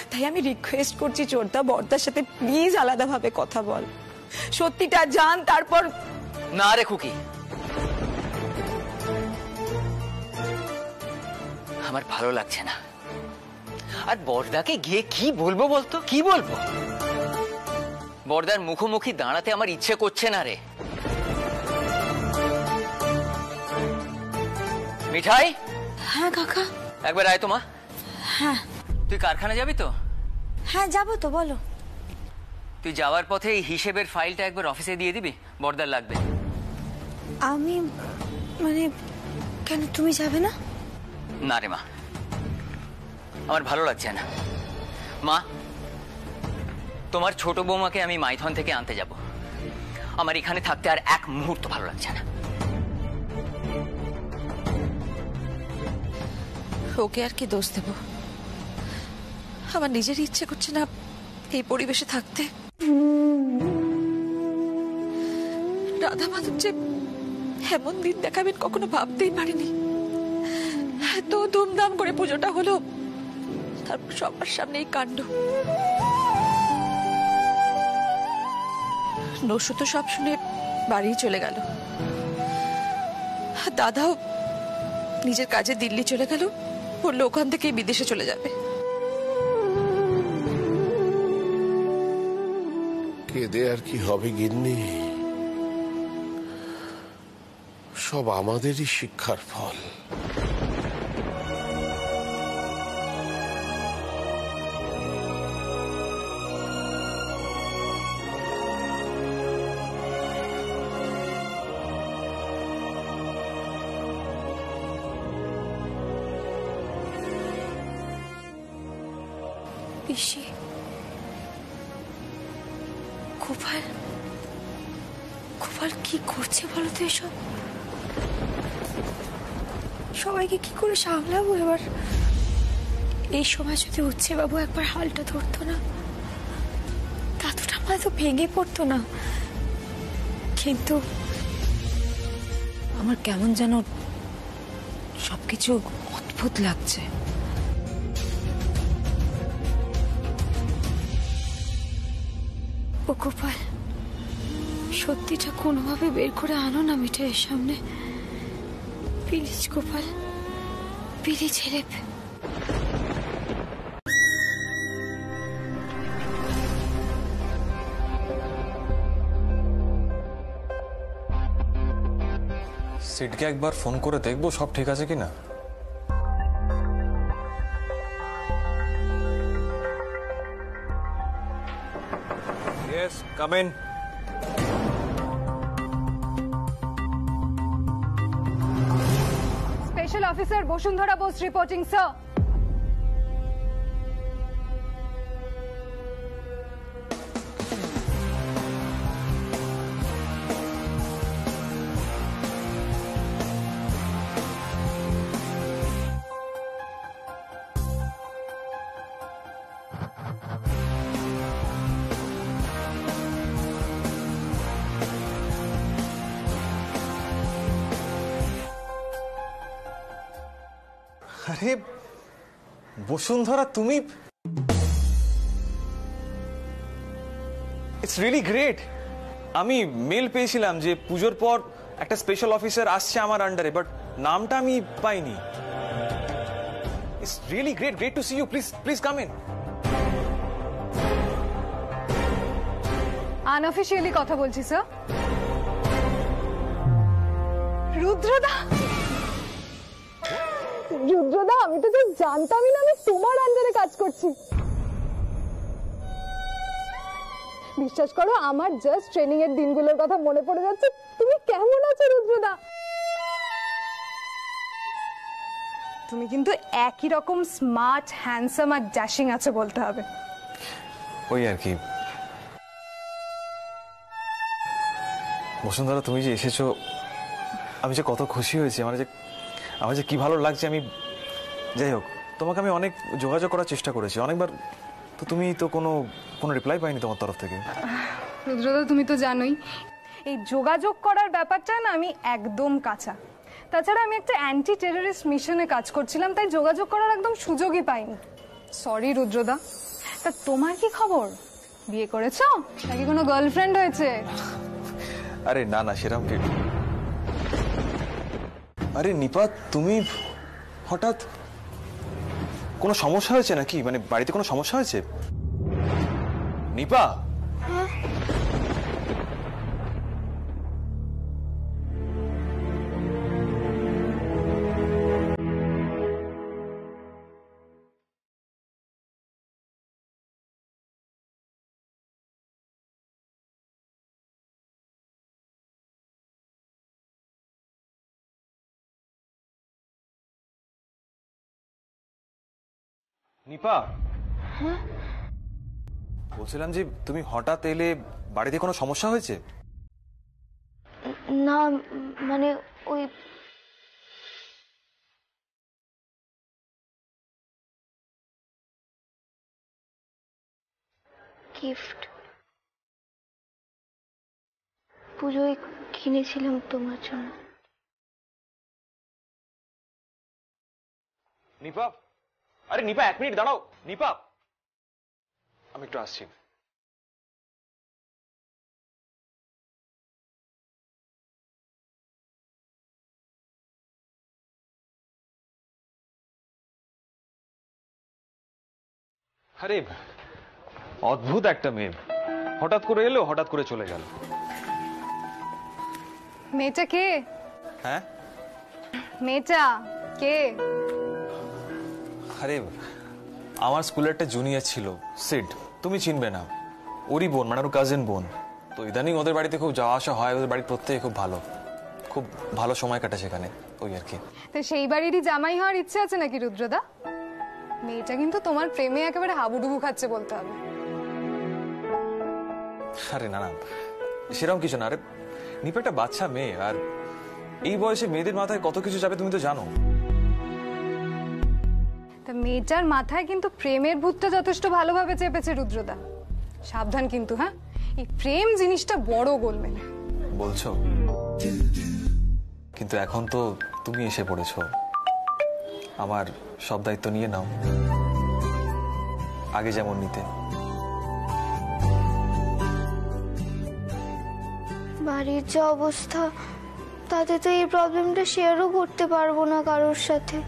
তাই আমি রিকোয়েস্ট করছি চোরদা, বর্দার সাথে প্লিজ আলাদাভাবে কথা বল, সত্যিটা জান, তারপর। না রে খুকি, আমার ভালো লাগছে না। আর বর্দাকে গিয়ে কি বলবো বলতো, কি বলবো? বর্দার মুখোমুখি দাঁড়াতে আমার ইচ্ছে করছে না রে। মিঠাই। হ্যাঁ কাকা। একবার আয় তো মা। হ্যাঁ। তুই কারখানা যাবি তো? হ্যাঁ যাবো তো, বলো। তুই যাওয়ার পথে এই হিসেবের ফাইলটা একবার অফিসে দিয়ে দিবি, বর্দার লাগবে। আমি মানে কেন, তুমি যাবে না? না রে মা, আমার ভালো লাগছে না। মা, তোমার ছোট বৌমাকে আমি মাইথন থেকে আনতে যাব। আমার এখানে থাকতে আর এক মুহূর্ত ভালো লাগছে না। ওকে আর কি দোষ দেব? আমার নিজের ইচ্ছে করছে না এই পরিবেশে থাকতে। রাধা মাধব যে এমন দিন দেখাবেন কখনো ভাবতেই পারিনি। এত ধুমধাম করে পুজোটা হলো, তারপর সবার সামনে এই কাণ্ড। নসু তো সব শুনে বাড়ি চলে গেল। দাদাও নিজের কাজে দিল্লি চলে গেল, বললো ওখান থেকে বিদেশে চলে যাবে। কেঁদে আর কি হবে গিন্নি, সব আমাদেরই শিক্ষার ফল। পিসি, গোপাল গোপাল কি করছে বলো তো এসব? সবাইকে কি করে সামলাবো এবার? এই সময় যদি উচ্ছে বাবু একবার হালটা ধরতো না, দাদুটা মা তো ভেঙে পড়তো না। কিন্তু আমার কেমন যেন সবকিছু অদ্ভুত লাগছে। ও গোপাল, সত্যিটা কোনোভাবে বের করে আনো না মিঠাইয়ের সামনে, প্লিজ গোপাল, প্লিজ ছেড়ে। সিটকে একবার ফোন করে দেখবো সব ঠিক আছে কিনা। Yes, come in. Special Officer Boshundhara Bose reporting, sir. আরে বসুন্ধরা, তুমি, ইটস রিয়েলি গ্রেট। আমি মেল পেয়েছিলাম যে পুজোর পর একটা স্পেশাল অফিসার আসছে আমার আন্ডারে, বাট নামটা আমি পাইনি। It's really great, great to see you. Please please come in. Unofficially কথা বলছি স্যার। রুদ্রদা, রুদ্রদা, আমি তো জাস্ট জানতামই না আমি তোমার আন্ডারে কাজ করছি। বিশ্বাস করো, আমার জাস্ট ট্রেনিং এর দিনগুলোর কথা মনে পড়ে যাচ্ছে। তুমি কেমন আছো রুদ্রদা? তুমি কিন্তু একই রকম স্মার্ট, হ্যান্ডসাম আর ড্যাশিং আছো বলতে হবে। ওই আর কি। বসুন্ধরা, তুমি যে এসেছো, আমি যে কত খুশি হয়েছি, আমার যে কি ভালো লাগছে। আমি যাই হোক, তোমাকে আমি অনেক যোগাযোগ করার চেষ্টা করেছি অনেকবার, তো তুমি তো কোনো রিপ্লাই পাইনি তোমার তরফ থেকে। রুদ্রদা, তুমি তো জানোই এই যোগাযোগ করার ব্যাপারটা না আমি একদম কাঁচা। তাছাড়া আমি একটা অ্যান্টি টেররিস্ট মিশনে কাজ করছিলাম, তাই যোগাযোগ করার একদম সুযোগই পাইনি। সরি রুদ্রদা, তা তোমার কি খবর? বিয়ে করেছো নাকি কোনো গার্লফ্রেন্ড হয়েছে? আরে না না, সেরকম কি। আরে নিপা, তুমি হঠাৎ কোনো সমস্যা হয়েছে নাকি? মানে বাড়িতে কোনো সমস্যা হয়েছে? নিপা, নিপা, বলছিলাম যে তুমি হঠাৎ এলে, বাড়িতে কোনো সমস্যা হয়েছে? না মানে ওই গিফট পুজোয় কিনেছিলাম তোমার জন্য। নিপা, আরে নিপা, 1 মিনিট দাঁড়াও। নিপা, আমি একটু আসছি। আরে অদ্ভুত একটা মেয়ে, হঠাৎ করে এলো, হঠাৎ করে চলে গেল। মেয়েটা কে? হ্যাঁ, মেয়েটা কে? আরে আমার স্কুলের একটা জুনিয়র ছিল, সিড, তুমি চিনবে না। ওরই বোন, মানে ওর কাজিন বোন। তো ইদানিং ওদের বাড়িতে খুব যাওয়া আসা হয়, ওদের বাড়ির প্রত্যেকে খুব ভালো সময় কাটে সেখানে, ওই আর কি। তো সেই বাড়িরই জামাই হওয়ার ইচ্ছে আছে নাকি রুদ্রদা? মেয়েটা কিন্তু তোমার প্রেমে একেবারে হাবুডুবু খাচ্ছে বলতে হবে। আরে না না, সেরকম কিছু না। আরে নিপা একটা বাচ্চা মেয়ে, আর এই বয়সে মেয়েদের মাথায় কত কিছু যাবে তুমি তো জানো। তা মেয়েটার মাথায় কিন্তু প্রেমের ভূতটা যথেষ্ট ভালোভাবে চেপেছে রুদ্রদা। সাবধান কিন্তু, হ্যাঁ, এই প্রেম জিনিসটা বড় গোলমেলে। বলছো? কিন্তু এখন তো তুমি এসে পড়েছো, আমার সব দায়িত্ব নিয়ে নাও, আগে যেমন নিতে। বাড়ির যা অবস্থা, তাতে তো এই প্রবলেমটা শেয়ারও করতে পারবো না কারোর সাথে।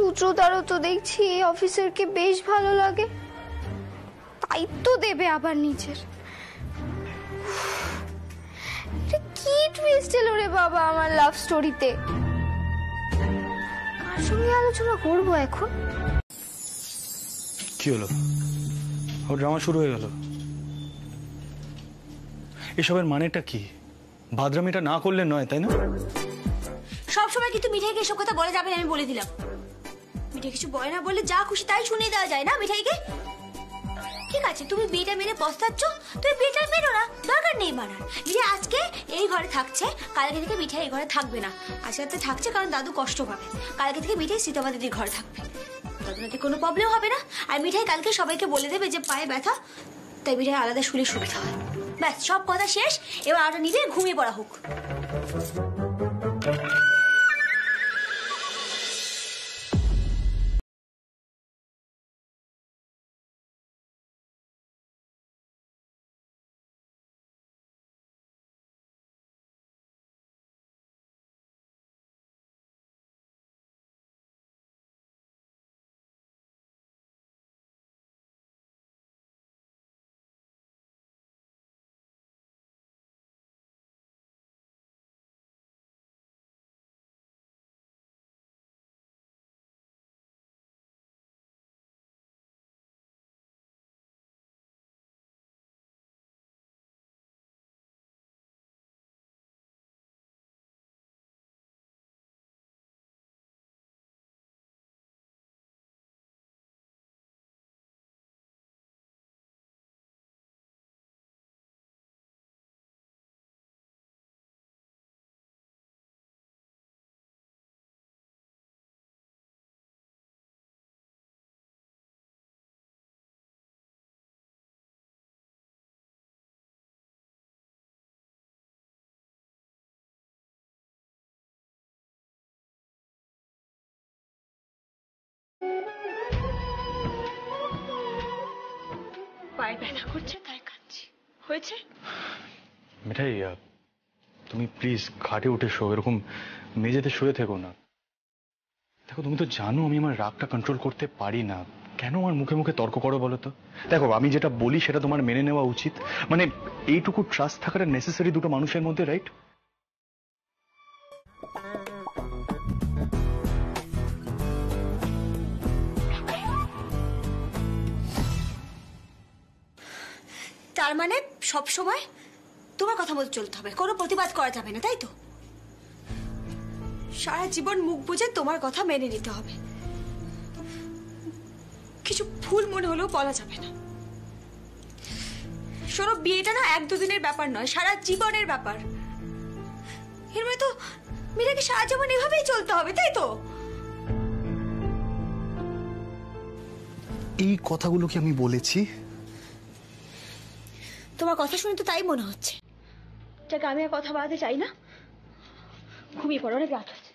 রুদ্রদারও তো দেখছি এই অফিসারকে বেশ ভালো লাগে, দায়িত্ব দেবে আবার নিজের। এটা কি টুইস্ট এলো রে বাবা আমার লাভ স্টোরিতে। কার সঙ্গে আলোচনা করবো এখন? কি হলো? ওর ড্রামা শুরু হয়ে গেল। এসবের মানেটা কি? বাদরামিটা না করলে নয়, তাই না? সবসময় কিন্তু মিঠাইকে এসব কথা বলা যাবে না, আমি বলে দিলাম। মিঠাই কিছু বলে না, বললে যা খুশি তাই শুনিয়ে দেওয়া যায় না মিঠাইকে। ঠিক আছে, তুমি বিয়েটা মেনে পস্তাচ্ছ, তুমি বিয়েটা মেরো না, দরকার নেই মানার। মিঠাই আজকে এই ঘরে থাকছে, কালকে থেকে মিঠাই এই ঘরে থাকবে না। আজকে রাতে থাকছে কারণ দাদু কষ্ট পাবে, কালকে থেকে মিঠাই সীতামা দিদির ঘরে থাকবে। দাদু নাতে কোনো প্রবলেম হবে না। আর মিঠাই কালকে সবাইকে বলে দেবে যে পায়ে ব্যথা, তাই মিঠাই আলাদা শুলে সুবিধা হয়। ব্যাস, সব কথা শেষ। এবার আটা নিতে ঘুমিয়ে পড়া হোক। পায়ে ব্যথা করছে তাই কাঁদছি। হয়েছে? মিঠাই, তুমি প্লিজ খাটে উঠে শো, এরকম মেঝেতে শুয়ে থেকো না। দেখো, তুমি তো জানো আমি আমার রাগটা কন্ট্রোল করতে পারি না। কেন আমার মুখে মুখে তর্ক করো বলো তো? দেখো, আমি যেটা বলি সেটা তোমার মেনে নেওয়া উচিত। মানে এইটুকু ট্রাস্ট থাকাটা নেসেসারি দুটো মানুষের মধ্যে, রাইট? তার মানে সব সময় তোমার কথা মতো চলতে হবে, কোনো প্রতিবাদ করা যাবে না, তাই তো? সারা জীবন মুখ বুজে তোমার কথা মেনে নিতে হবে, কিছু ভুল মনে হলেও বলা যাবে না। শোনো, বিয়েটা না 1-2 দিনের ব্যাপার নয়, সারা জীবনের ব্যাপার। এর মানে তো মীরাকে সারা জীবন এভাবেই চলতে হবে, তাই তো? এই কথাগুলো কি আমি বলেছি? তোমার কথা শুনে তো তাই মনে হচ্ছে। যাকে আমি আর কথা বাড়াতে চাই না, ঘুমিয়ে পড়ো, অনেক রাত হচ্ছে।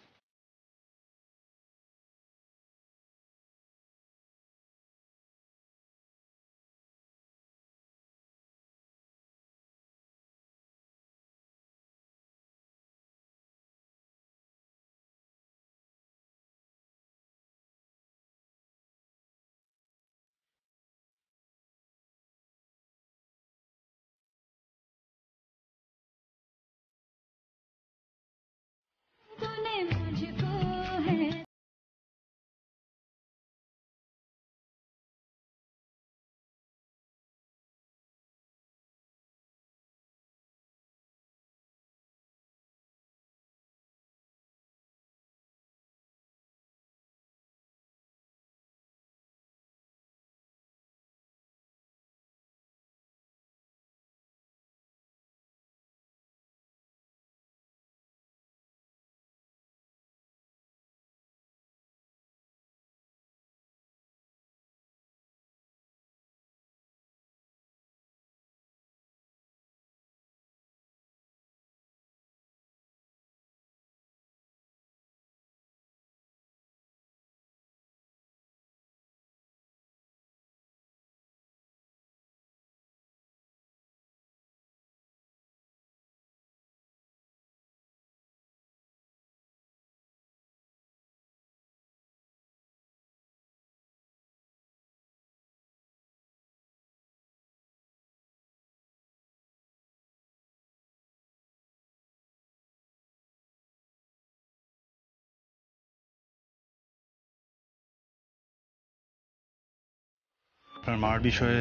আপনার মার বিষয়ে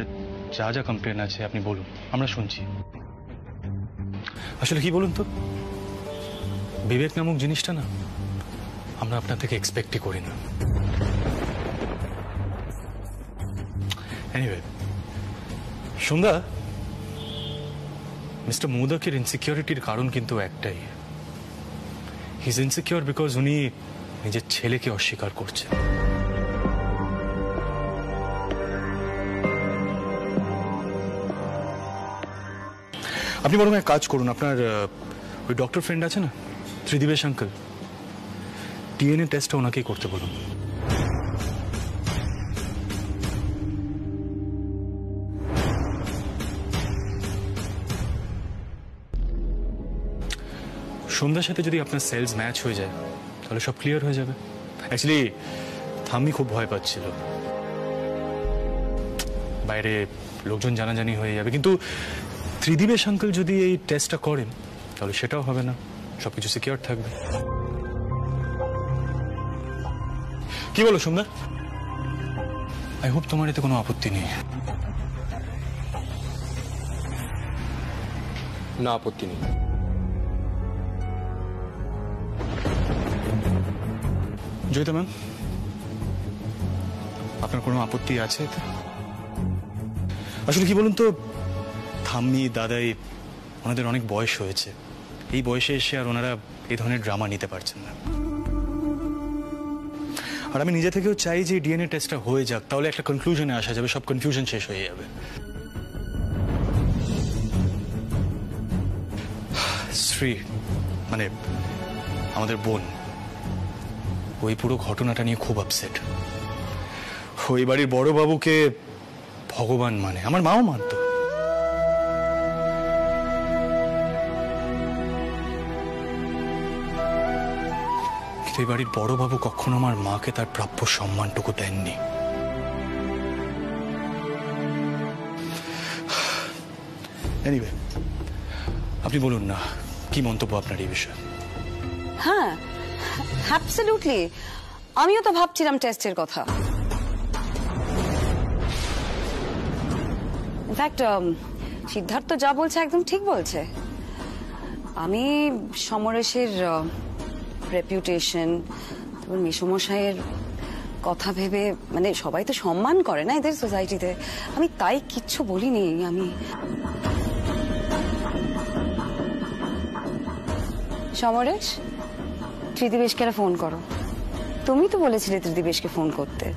যা যা কমপ্লেন আছে আপনি বলুন, আমরা শুনছি। আসলে কি বলুন তো, বিবেক নামক জিনিসটা না আমরা আপনার থেকে এক্সপেক্টই করি না। এনিওয়ে, সন্ধ্যা, মিস্টার মোদকের ইনসিকিউরিটির কারণ কিন্তু একটাই। হি ইজ ইনসিকিউর বিকজ উনি নিজের ছেলেকে অস্বীকার করছেন। আপনি বরং এক কাজ করুন, আপনার ওই ডক্টর ফ্রেন্ড আছে না, ত্রিদিবেশ আঙ্কেল, ডিএনএ টেস্টটা ওনাকেই করতে বলুন। সন্ধ্যার সাথে যদি আপনার সেলস ম্যাচ হয়ে যায় তাহলে সব ক্লিয়ার হয়ে যাবে। অ্যাকচুয়ালি থাম্মি খুব ভয় পাচ্ছিল, বাইরে লোকজন জানাজানি হয়ে যাবে, কিন্তু ত্রিদিবেশ আঙ্কেল যদি এই টেস্টটা করেন তাহলে সেটাও হবে না, সবকিছু সিকিউর থাকবে। কি বলো সন্ধ্যা? আই হোপ তোমার এতে কোনো আপত্তি নেই। না, আপত্তি নেই। জয়িতা ম্যাম, আপনার কোনো আপত্তি আছে এতে? আসলে কি বলুন তো, থাম্মি দাদাই ওনাদের অনেক বয়স হয়েছে, এই বয়সে এসে আর ওনারা এই ধরনের ড্রামা নিতে পারছেন না। আর আমি নিজে থেকেও চাই যে ডিএনএ টেস্টটা হয়ে যাক, তাহলে একটা কনক্লুশনে আসা যাবে, সব কনফিউশন শেষ হয়ে যাবে। শ্রী মানে আমাদের বোন, ওই পুরো ঘটনাটা নিয়ে খুব আপসেট। ওই বাড়ির বড় বাবুকে ভগবান মানে, আমার মাও মানতো। কিন্তু এই বাড়ির বড়বাবু কখনো আমার মাকে তার প্রাপ্য সম্মানটুকু দেননি। এনিওয়ে, আপনি বলুন না, কি মন্তব্য আপনার এই বিষয়ে? হ্যাঁ, অ্যাবসলিউটলি। আমিও তো ভাবছিলাম টেস্টের কথা। ইনফ্যাক্ট সিদ্ধার্থ যা বলছে একদম ঠিক বলছে। আমি সমরেশের রেপুটেশন, মেসমশাইয়ের কথা ভেবে, মানে সবাই তো সম্মান করে না এদের সোসাইটিতে, আমি তাই কিচ্ছু বলিনি। আমি সমরেশ, ত্রিদিবেশকে ফোন করো। তুমি তো বলেছিলে ত্রিদিবেশকে ফোন করতে।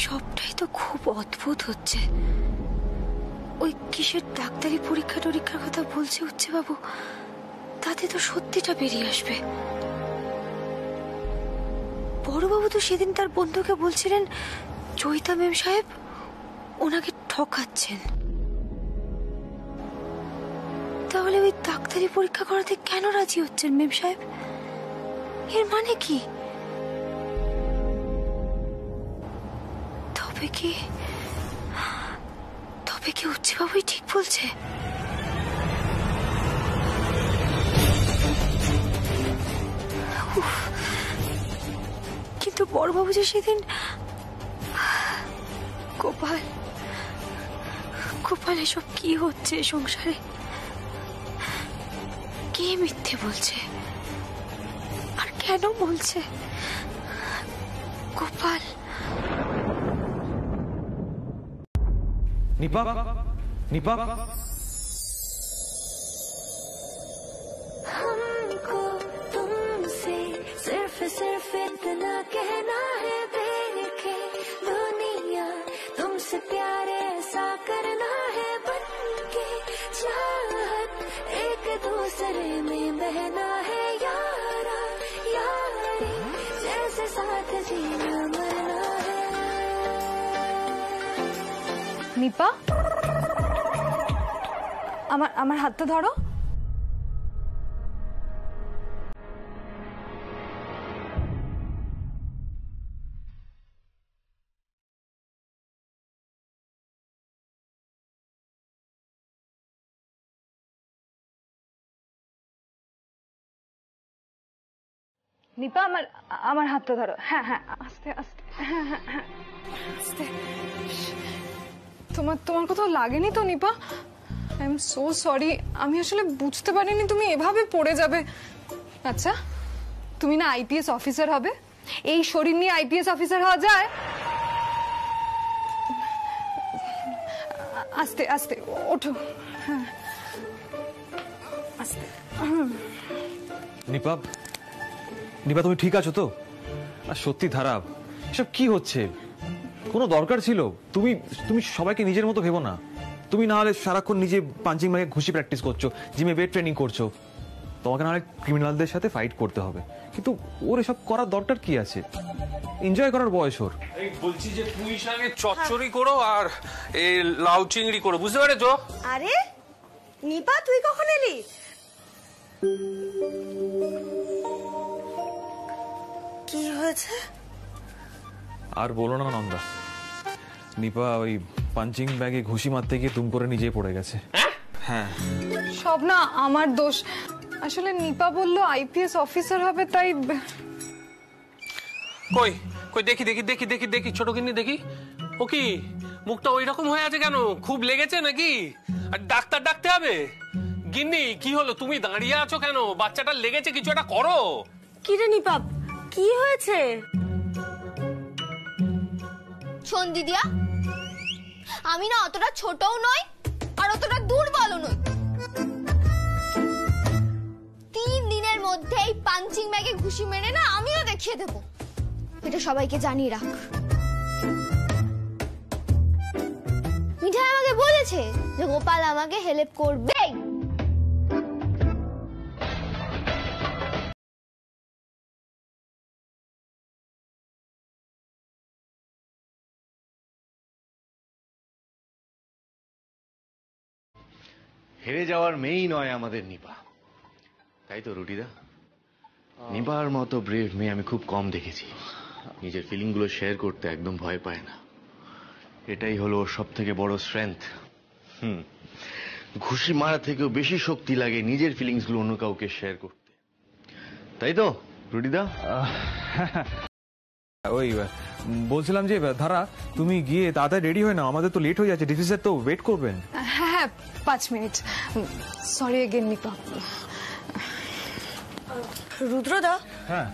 সবটাই তো খুব অদ্ভুত হচ্ছে। ওই কিসের ডাক্তারি পরীক্ষা টরীক্ষার কথা বলছে হচ্ছে বাবু, তাতে তো সত্যিটা বেরিয়ে আসবে। বড়বাবু তো সেদিন তার বন্ধুকে বলছিলেন জয়িতা মেম সাহেব ওনাকে ঠকাচ্ছেন। তাহলে ওই ডাক্তারি পরীক্ষা করাতে কেন রাজি হচ্ছেন মেম সাহেব? এর মানে কি? তবে কি উচ্চবাবুই ঠিক বলছে? কিন্তু বড়বাবু যে সেদিন গোপাল এসব কি হচ্ছে সংসারে? কে মিথ্যে বলছে আর কেন বলছে? গোপাল। নিপা, নিপা, हमको तुमसे सिर्फ इतना कहना है बेरखे दुनिया तुमसे प्यार ऐसा करना है बनके चाहत एक दूसरे में बहना है यारा यारी जैसे साथ जीना मरना है। নিপা, আমার হাতটা ধরো। নিপা, আমার হাতটা ধরো। হ্যাঁ হ্যাঁ, আস্তে আস্তে। হ্যাঁ হ্যাঁ হ্যাঁ, আস্তে। তোমার কোথাও লাগেনি তো Nipa? I am so sorry, আমি আসলে বুঝতে পারিনি তুমি এভাবে পড়ে যাবে। আচ্ছা, তুমি না আইপিএস অফিসার হবে? এই শরীর নিয়ে আইপিএস অফিসার হওয়া যায়? আস্তে আস্তে ওঠো। হ্যাঁ আস্তে। নিপা, নিপা তুমি ঠিক আছো তো? আর সত্যি ধারা, এসব কি হচ্ছে? কোনো দরকার ছিল? তুমি তুমি সবাইকে নিজের মতো ভেবো না। তুমি না হলে সারাক্ষণ নিজে পাঞ্চিং ব্যাগে ঘুষি প্র্যাকটিস করছো, জিমে ওয়েট ট্রেনিং করছো। তোমাকে না হলে ক্রিমিনালদের সাথে ফাইট করতে হবে, কিন্তু ওর এসব করার দরকার কি আছে? এনজয় করার বয়স ওর। বলছি যে পুঁই শাকে চচ্চড়ি করো আর এই লাউ চিংড়ি করো, বুঝতে পেরেছো? আরে নিপা, তুই কখন এলি? হয়েছে? আর বলো না নন্দা, নিপা ওই পাঞ্চিং ব্যাগে ঘুষি মারতে গিয়ে তুম করে নিজেই পড়ে গেছে। হ্যাঁ সব না আমার দোষ। আসলে নিপা বললো আইপিএস অফিসার হবে, তাই কই কই দেখি দেখি দেখি দেখি দেখি ছোট গিন্নি দেখি। ও কি মুখটা ওই রকম হয়ে আছে কেন? খুব লেগেছে নাকি? আর ডাক্তার ডাকতে হবে? গিন্নি কি হলো, তুমি দাঁড়িয়ে আছো কেন? বাচ্চাটা লেগেছে, কিছু একটা করো। কি রে নিপাপ, কি হয়েছে? শোন দিদিয়া, আমি না অতটা ছোটও নই আর অতটা দুর্বলও নই। 3 দিনের মধ্যে এই পাঞ্চিং ব্যাগে ঘুষি মেরে না আমিও দেখিয়ে দেব। এটা সবাইকে জানিয়ে রাখ। মিঠাই আমাকে বলেছে যে গোপাল আমাকে হেল্প করবে। হেরে যাওয়ার মেয়েই নয় আমাদের নিপা, তাই তো রুটিদা? নিপার মতো ব্রেভ মেয়ে আমি খুব কম দেখেছি। নিজের ফিলিংগুলো শেয়ার করতে একদম ভয় পায় না, এটাই হলো ওর সব থেকে বড় স্ট্রেংথ। ঘুষি মারা থেকেও বেশি শক্তি লাগে নিজের ফিলিংস গুলো অন্য কাউকে শেয়ার করতে, তাই তো রুটিদা? ওই বলছিলাম যে ধারা, তুমি গিয়ে তাড়াতাড়ি রেডি হয়ে নাও, আমাদের তো লেট হয়ে যাচ্ছে, ডিসি স্যার তো ওয়েট করবেন। হ্যাঁ হ্যাঁ 5 মিনিট। Sorry again Nipa. রুদ্রদা, হ্যাঁ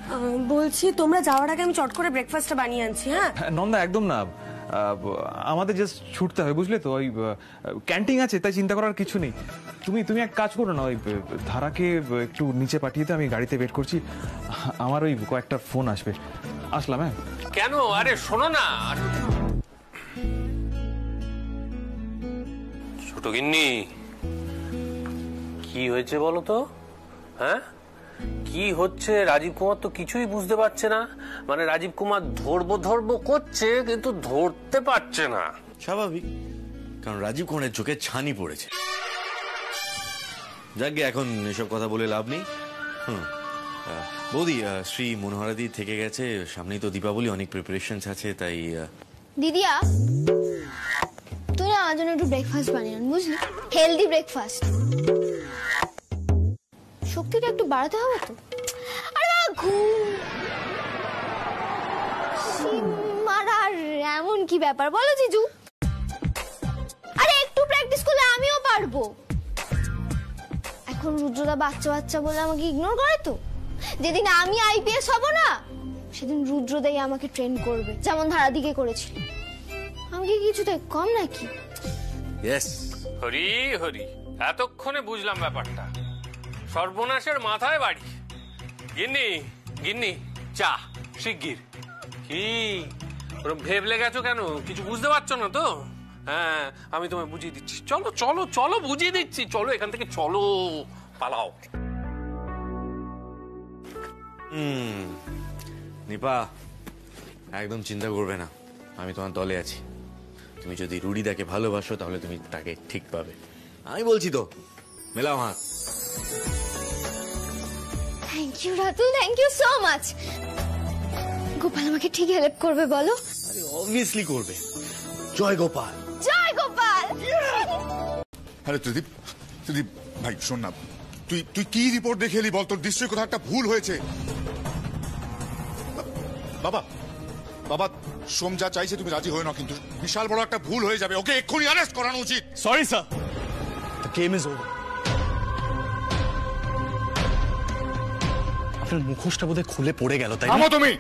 বলছি তোমরা যাওয়ার আগে আমি চট করে ব্রেকফাস্টটা বানিয়ে আনছি। হ্যাঁ নন্দা একদম না, আমাদের জাস্ট ছুটতে হবে বুঝলে তো, ওই ক্যান্টিন আছে তাই চিন্তা করার কিছু নেই। তুমি এক কাজ করো না, ওই ধারাকে একটু নিচে পাঠিয়ে দাও, আমি গাড়িতে ওয়েট করছি, আমার ওই কয়েকটা ফোন আসবে। আসলাম। হ্যাঁ কেন? আরে শোনো না ছোট গিন্নি, কি হয়েছে বলো তো? হ্যাঁ কি হচ্ছে? রাজীব কুমার তো কিছুই বুঝতে পারছে না। মানে রাজীব কুমার ধরবো ধরবো করছে কিন্তু ধরতে পারছে না। স্বাভাবিক, কারণ রাজীব কুমারের চোখে ছানি পড়েছে। যাকে এখন এসব কথা বলে লাভ নেই। বৌদি, শ্রী মনোহরাদি থেকে গেছে, সামনেই তো দীপাবলি, অনেক প্রিপারেশনস আছে, তাই দিদিয়া তুই আমার জন্য একটু ব্রেকফাস্ট বানিয়ে আন, বুঝলি? Healthy breakfast. শক্তিটা একটু বাড়াতে হবে তো। আরে বাবা মারার এমন কি ব্যাপার বলো জিজু? আরে একটু প্র্যাকটিস করলে আমিও পারবো। এখন রুদ্রদা বাচ্চা বাচ্চা বলে আমাকে ইগনোর করে তো। যেদিন আমি আইপিএস হব না সেদিন রুদ্রদাই আমাকে ট্রেন করবে, যেমন ধারাদিকে করেছিল। আমি কি কিছুতে কম নাকি? হরি হরি, এতক্ষণে বুঝলাম ব্যাপারটা। সর্বনাশের মাথায় বাড়ি। গিন্নি গিন্নি চা শিগগির। কি ওরকম ভেবলে গেছো কেন? কিছু বুঝতে পারছো না তো? হ্যাঁ আমি তোমায় বুঝিয়ে দিচ্ছি। চলো চলো চলো বুঝিয়ে দিচ্ছি, চলো এখান থেকে, চলো পালাও। নিপা একদম চিন্তা করবে না, আমি তোমার দলে আছি। তুমি যদি রুডিদাকে ভালোবাসো তাহলে তুমি তাকে ঠিক পাবে, আমি বলছি তো। মেলাও হাত। Thank you Ratul, thank you so much. Gopal আমাকে ঠিক হেল্প করবে বলো? আরে অবভিয়াসলি করবে। জয় গোপাল, জয় গোপাল। আরে ত্রিদীপ, ত্রিদীপ ভাই শোন না, তুই কি রিপোর্ট দেখে এলি বল? তোর নিশ্চয়ই কোথাও একটা ভুল হয়েছে। বাবা বাবা, সোম যা চাইছে তুমি রাজি হয়ে নাও, কিন্তু বিশাল বড় একটা ভুল হয়ে যাবে। ওকে এক্ষুনি অ্যারেস্ট করানো উচিত। Sorry sir, the game is over. আপনার মুখোশটা বোধহয় খুলে পড়ে গেল, তাই না? তুমি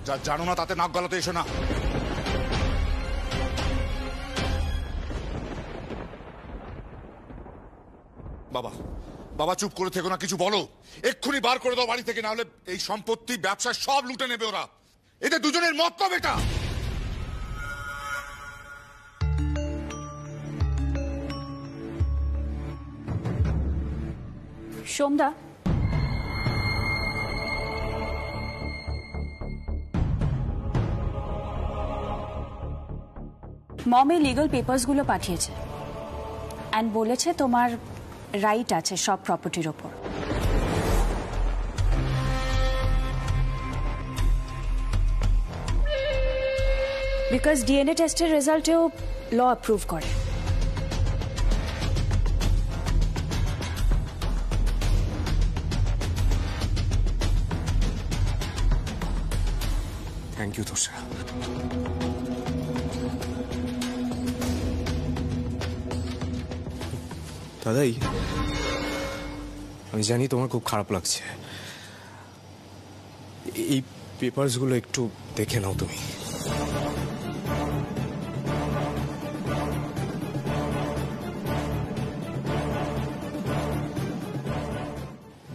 যা জানো না তাতে নাক গলাতে এসো না। বাবা বাবা চুপ করে থেকো না, কিছু বলো। এক্ষুনি বার করে দাও বাড়ি থেকে, না হলে এই সম্পত্তি ব্যবসা সব লুটে নেবে ওরা। এতে দুজনের মতলব এটা। সোমদা, মম এই লিগাল পেপারসগুলো পাঠিয়েছে অ্যান্ড বলেছে তোমার রাইট আছে সব প্রপার্টির ওপর। বিকজ ডিএনএ টেস্টের রেজাল্টেও ল অ্যাপ্রুভ করে। থ্যাংক ইউ তোষা। দাদাই, আমি জানি তোমার খুব খারাপ লাগছে, এই পেপারসগুলো একটু দেখে নাও তুমি।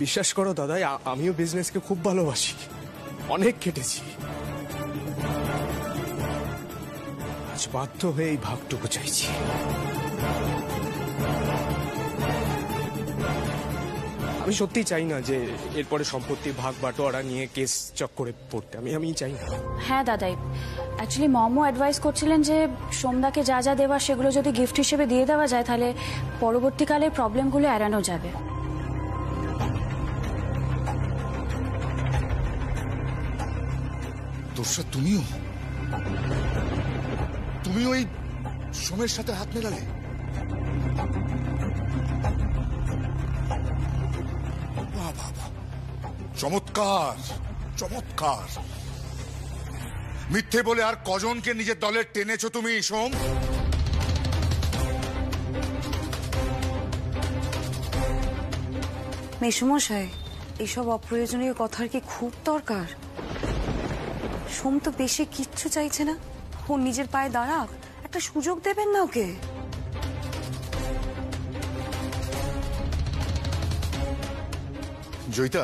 বিশ্বাস করো দাদাই, আমিও বিজনেসকে খুব ভালোবাসি, অনেক কেটেছি। আজ বাধ্য হয়ে এই ভাগটুকু চাইছি। আমি সত্যি চাই না যে এরপরে সম্পত্তির ভাগ বাটোয়ারা নিয়ে কেস চক্করে পড়তে, আমি চাই না। হ্যাঁ দাদাই, অ্যাকচুয়ালি মমও অ্যাডভাইস করছিলেন যে সোমদাকে যা যা দেওয়া সেগুলো যদি গিফট হিসেবে দিয়ে দেওয়া যায় তাহলে পরবর্তীকালে প্রবলেমগুলো এড়ানো যাবে। তোষা, তুমিও এই সোমের সাথে হাত মেলালে? চমৎকার চমৎকার। মিথ্যে বলে আর কজনকে নিজের দলে টেনেছো তুমি সোম? মেসুমশাই, এইসব অপ্রয়োজনীয় কথার কি খুব দরকার? সোম তো বেশি কিচ্ছু চাইছে না, ও নিজের পায়ে দাঁড়াক, একটা সুযোগ দেবেন না ওকে। জয়িতা,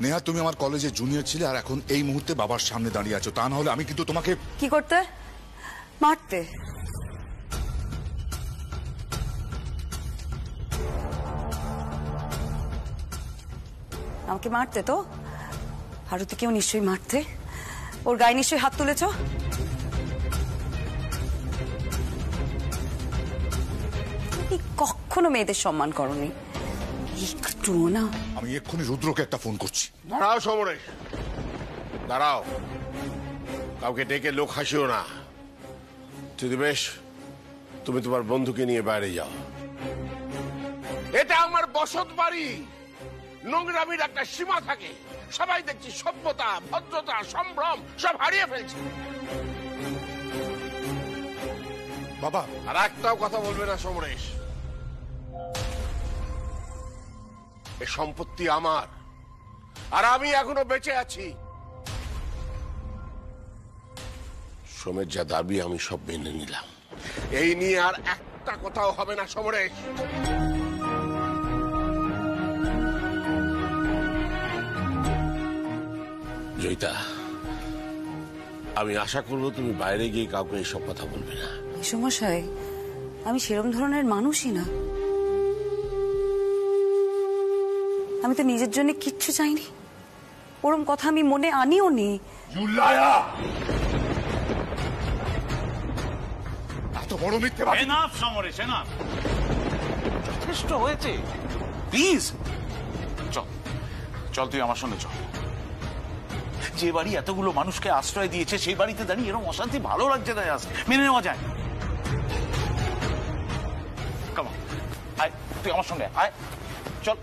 নেহা তুমি আমার কলেজে জুনিয়র ছিলে আর এখন এই মুহূর্তে বাবার সামনে দাঁড়িয়ে আছো, তা না হলে আমি কিন্তু তোমাকে কি করতে? মারতে? আমাকে মারতে তো ভারতীকেও নিশ্চয়ই মারতে, ওর গায়ে নিশ্চয়ই হাত তুলেছ। তুমি কখনো মেয়েদের সম্মান করনি, একটু না। আমি এক্ষুনি রুদ্রকে একটা ফোন করছি। দাঁড়াও সমরেশ, দাঁড়াও, কাউকে ডেকে লোক হাসিও না। বেশ, তুমি তোমার বন্ধুকে নিয়ে বাইরে যাও। এটা আমার বসত বাড়ি, নোংরামির একটা সীমা থাকে। সবাই দেখছি সভ্যতা, ভদ্রতা, সম্ভ্রম সব হারিয়ে ফেলছে। বাবা, আর একটাও কথা বলবে না সমরেশ। এ সম্পত্তি আমার, আর আমি এখনো বেঁচে আছি। সোমের যা দাবি আমি সব মেনে নিলাম, এই নিয়ে আর একটা কথাও হবে না সমরেশ। জয়িতা, আমি আশা করবো তুমি বাইরে গিয়ে কাউকে এইসব কথা বলবে না। সমস্যায় আমি সেরম ধরনের মানুষই না। আমি তো নিজের জন্য কিচ্ছু চাইনি, ওরম কথা আমি মনে আনিও নি। এত বড় মিথ্যেবাদী! এনাফ সমরেশ, এনাফ, যথেষ্ট হয়েছে। প্লিজ চল, চল তুই আমার সঙ্গে চল। যে বাড়ি এতগুলো মানুষকে আশ্রয় দিয়েছে সেই বাড়িতে দাঁড়িয়ে এরকম অশান্তি ভালো লাগছে না, মেনে নেওয়া যায়। কাম অন, আয় তুই আমার সঙ্গে আয়, চল।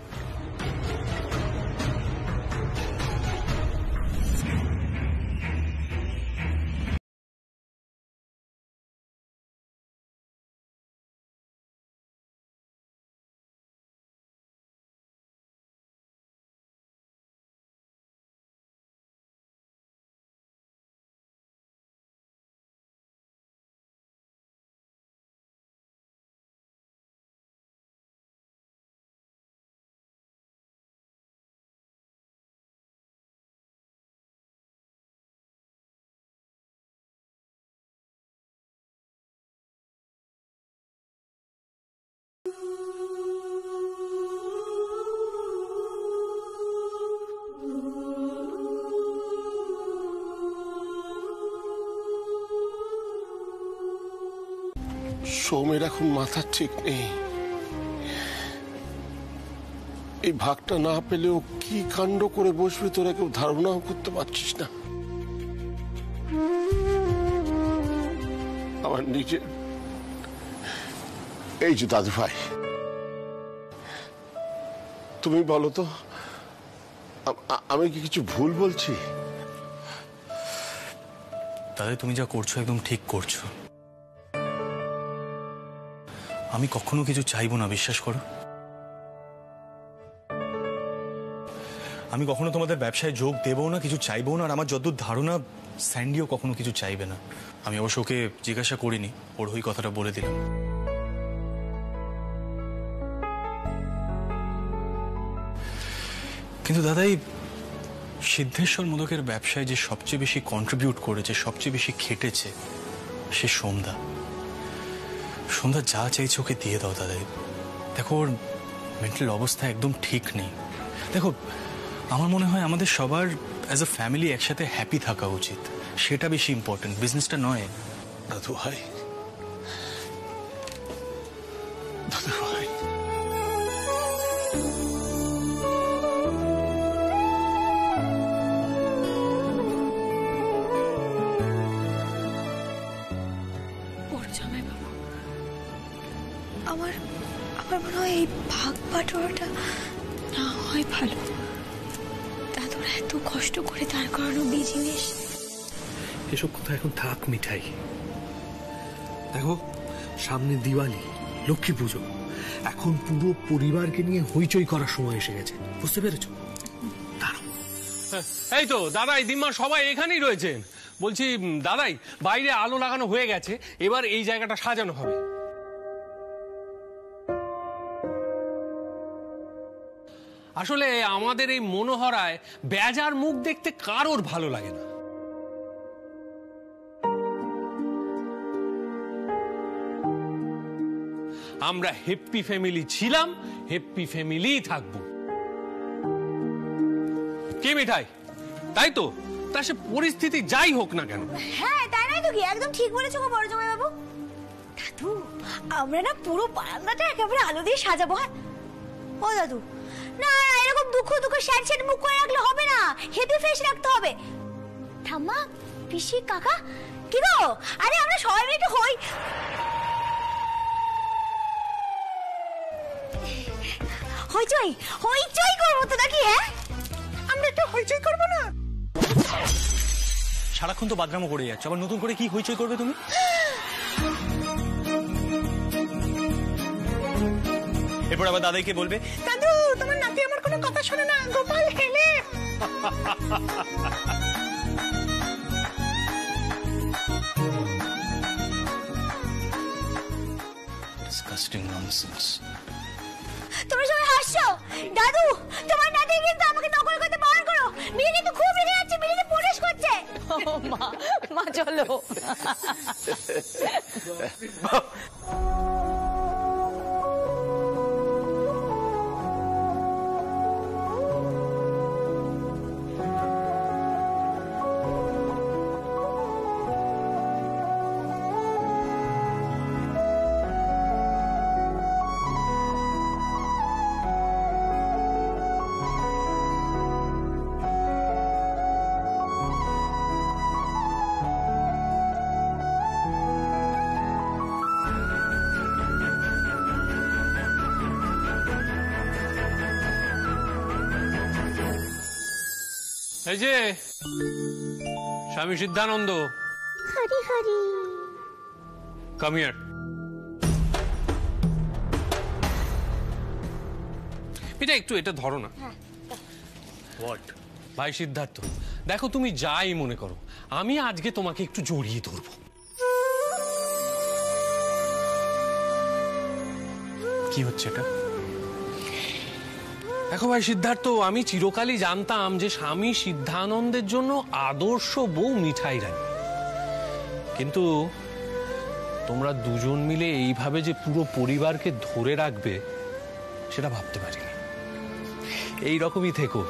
সোমের এখন মাথা ঠিক নেই। এই ভাগটা না পেলেও কি কাণ্ড করে বসবে তোরা কেউ ধারণাও করতে পারছিস না। আমার নিজের। এই যে দাদু ভাই, তুমি বলো তো আমি কি কিছু ভুল বলছি? দাদা তুমি যা করছো একদম ঠিক করছো। আমি কখনো কিছু চাইবো না, বিশ্বাস করো। আমি কখনো তোমাদের ব্যবসায় যোগ দেবো না, কিছু চাইবো না। আর আমার যতদূর ধারণা স্যান্ডিও কখনো কিছু চাইবে না। আমি অবশ্য ওকে জিজ্ঞাসা করিনি, ওর ওই কথাটা বলে দিলাম। কিন্তু দাদাই সিদ্ধেশ্বর মোদকের ব্যবসায় যে সবচেয়ে বেশি কন্ট্রিবিউট করেছে, সবচেয়ে বেশি খেটেছে, সে সন্ধ্যা। সন্ধ্যা যা চাইছে ওকে দিয়ে দাও দাদাই। দেখো ওর মেন্টাল অবস্থা একদম ঠিক নেই। দেখো আমার মনে হয় আমাদের সবার অ্যাজ আ ফ্যামিলি একসাথে হ্যাপি থাকা উচিত, সেটা বেশি ইম্পর্টেন্ট, বিজনেসটা নয়। দাদু ভাই, দাদু ভাই, আমার মনে হয় এই ভাগ বাটোয়ারাটা না হয় ভালো। দাদুরা এত কষ্ট করে দাঁড় করানো বিজনেস। এসব কথা এখন থাক মিঠাই। দেখো সামনে দিওয়ালি, লক্ষ্মী পুজো, এখন পুরো পরিবারকে নিয়ে হইচই করার সময় এসে গেছে, বুঝতে পেরেছো? এই তো দাদাই দিম্মা সবাই এখানেই রয়েছেন। বলছি দাদাই, বাইরে আলো লাগানো হয়ে গেছে, এবার এই জায়গাটা সাজানো হবে। আসলে আমাদের এই মনোহরায় বেজার মুখ দেখতে কারোর ভালো লাগে না। আমরা হ্যাপি ফ্যামিলি ছিলাম, হ্যাপি ফ্যামিলি থাকবো। কে মিঠাই? তাই তো, তা সে পরিস্থিতি যাই হোক না কেন। হ্যাঁ তাই নাই তো কি, একদম ঠিক বলেছো গো বড় জামাই বাবু। দাদু আমরা না পুরো বারান্দাটা একেবারে আলো দিয়ে সাজাবো। হ্যাঁ ও দাদু, না এরকম দুঃখ স্যাড স্যাড মুখ করে রাখলে হবে না, হেপি ফেস রাখতে হবে। ঠাম্মা, পিসি, কাকা, কি গো? আরে আমরা সবাই মিলে একটু হইচই হইচই করবো তো নাকি? হ্যাঁ আমরা একটু হইচই করবো না? সারাক্ষণ তো বাদরামো করে যাচ্ছ, আবার নতুন করে কি হইচই করবে তুমি? এরপর আবার দাদাইকে বলবে, দাদু তোমার নাতি আমার কোনো কথা শোনে না, গোপাল হেলে। Disgusting nonsense. তোমরা সবাই হাসছো। দাদু তোমার নাতি কিন্তু আমাকে নকল করতে বারণ করো। মিলি কিন্তু খুব রেগে যাচ্ছে, মিলিকে পুলিশ করছে। মা মা চলো। এই যে স্বামী সিদ্ধানন্দ, হরি হরি, কাম হিয়ার। এটা একটু এটা ধরো না। হোয়াট? ভাই সিদ্ধার্থ, দেখো তুমি যাই মনে করো, আমি আজকে তোমাকে একটু জড়িয়ে ধরবো। কি হচ্ছে এটা? দেখো ভাই সিদ্ধার্থ, আমি চিরকালই জানতাম যে স্বামী সিদ্ধানন্দের জন্য আদর্শ বউ মিঠাই রানী, কিন্তু তোমরা দুজন মিলে এইভাবে যে পুরো পরিবারকে ধরে রাখবে সেটা ভাবতে পারিনি। এইরকমই থেকো,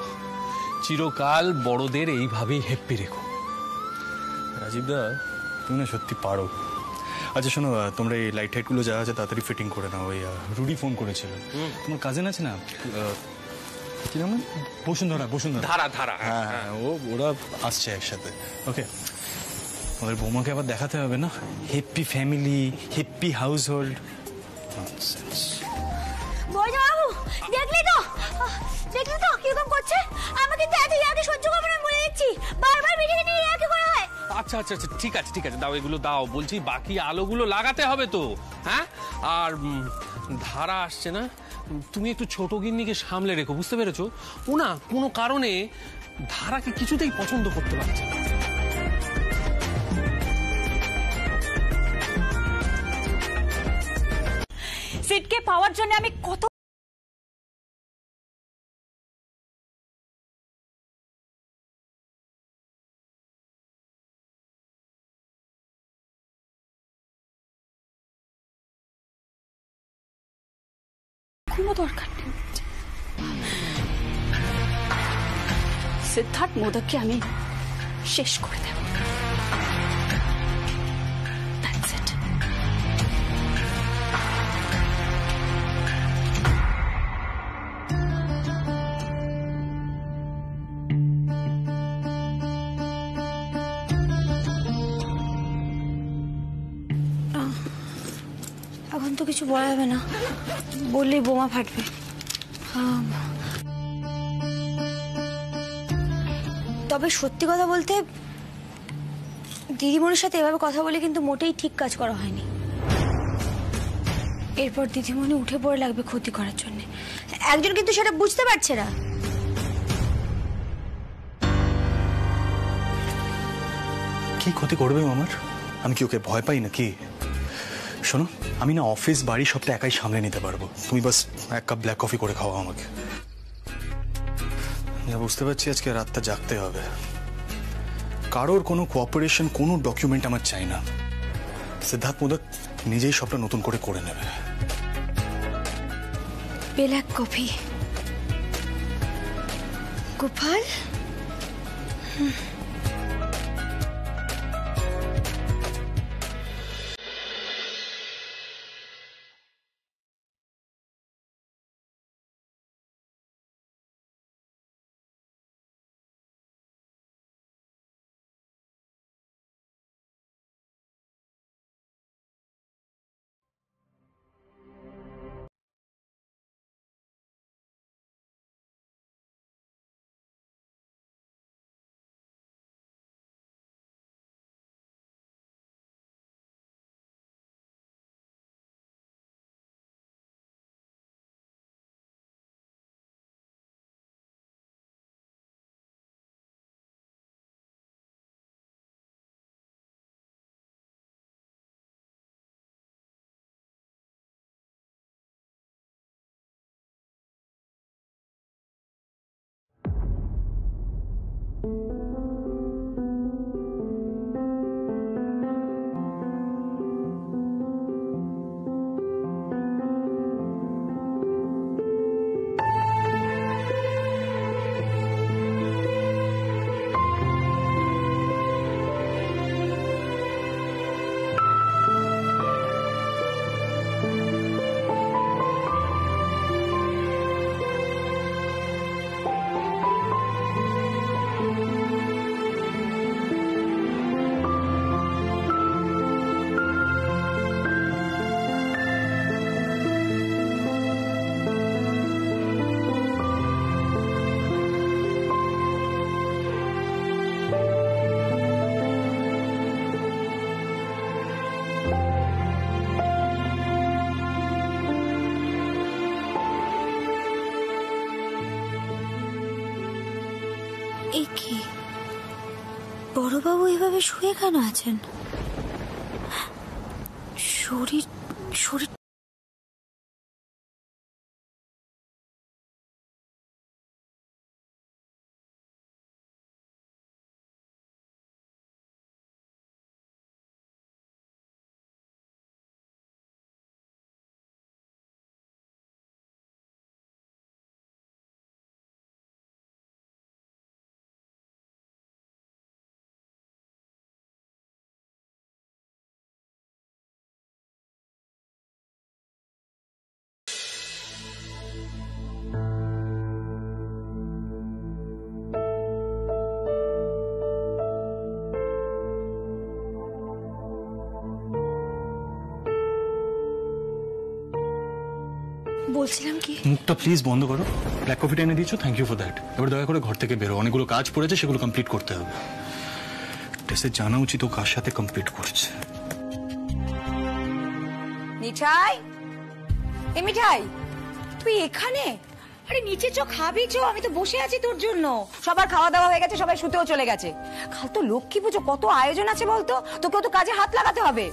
চিরকাল বড়দের এইভাবেই হ্যাপি রেখো। রাজীবদা তুমি না সত্যি পারো। আচ্ছা শোনো, তোমরা এই লাইট হাইট গুলো যা আছে তাড়াতাড়ি ফিটিং করে নাও। ওই রুডি ফোন করেছিল, তোমার কাজিন আছে না, কি নাম? বসুন্ধরা। ধারা ধারা। হ্যাঁ হ্যাঁ, ওরা আসছে একসাথে। ওকে ওদের বৌমাকে আবার দেখাতে হবে না, happy family, happy house hold. বাবু দেখলি তো কিরকম করছে? আমাকে কিন্তু এত ইয়াকে সহ্য করবো না, বলে দিচ্ছি। বারবার মিটিয়ে নিয়ে ইয়াকে করা হয়। আচ্ছা আচ্ছা আচ্ছা, ঠিক আছে ঠিক আছে, দাও এগুলো দাও। বলছি বাকি আলোগুলো লাগাতে হবে তো, হ্যাঁ? আর ধারা আসছে না, তুমি একটু ছোট গিন্নিকে সামলে রেখো, বুঝতে পেরেছো? ও না কোনো কারণে ধারাকে কিছুতেই পছন্দ করতে পারছে না। সিটকে পাওয়ার জন্য আমি কত কোনো দরকার নেই। সিদ্ধার্থ মোদককে আমি শেষ করে দেব। That's it. এখন তো কিছু বলা যাবে না, বললেই বোমা ফাটবে। তবে সত্যি কথা বলতে দিদিমণির সাথে এভাবে কথা বলে কিন্তু মোটেই ঠিক কাজ করা হয়নি। এরপর দিদিমণি উঠে পড়ে লাগবে ক্ষতি করার জন্য। একজন কিন্তু সেটা বুঝতে পারছে না। কি ক্ষতি করবে আমার? আমি কি ওকে ভয় পাই নাকি? শোনো, আমি না অফিস বাড়ি সবটা একাই সামলে নিতে পারবো। তুমি বাস এক কাপ ব্ল্যাক কফি করে খাওয়া আমাকে। যা বুঝতে পারছি আজকে রাতটা জাগতে হবে। কারোর কোনো কোঅপারেশন, কোনো ডকুমেন্ট আমার চাই না। সিদ্ধার্থ মোদক নিজেই সবটা নতুন করে নেবে। Black coffee Gopal. এ কি, বড়বাবু এভাবে শুয়ে কেন আছেন? শরীর বলছিলাম কি, মুখটা প্লিজ বন্ধ করো। ব্ল্যাক কফিটা এনে দিয়েছো, থ্যাংক ইউ ফর দ্যাট। এবার দয়া করে ঘর থেকে বেরো, অনেকগুলো কাজ পড়েছে, সেগুলো কমপ্লিট করতে হবে। টেসের জানা উচিত ও কার সাথে কমপ্লিট করছে। মিঠাই, এ মিঠাই, তুই এখানে? আরে নিচে চো, খাবি চো, আমি তো বসে আছি তোর জন্য। সবার খাওয়া দাওয়া হয়ে গেছে, সবাই শুতেও চলে গেছে। কাল তো লক্ষ্মী পুজো, কত আয়োজন আছে বলতো, তোকেও তো কাজে হাত লাগাতে হবে।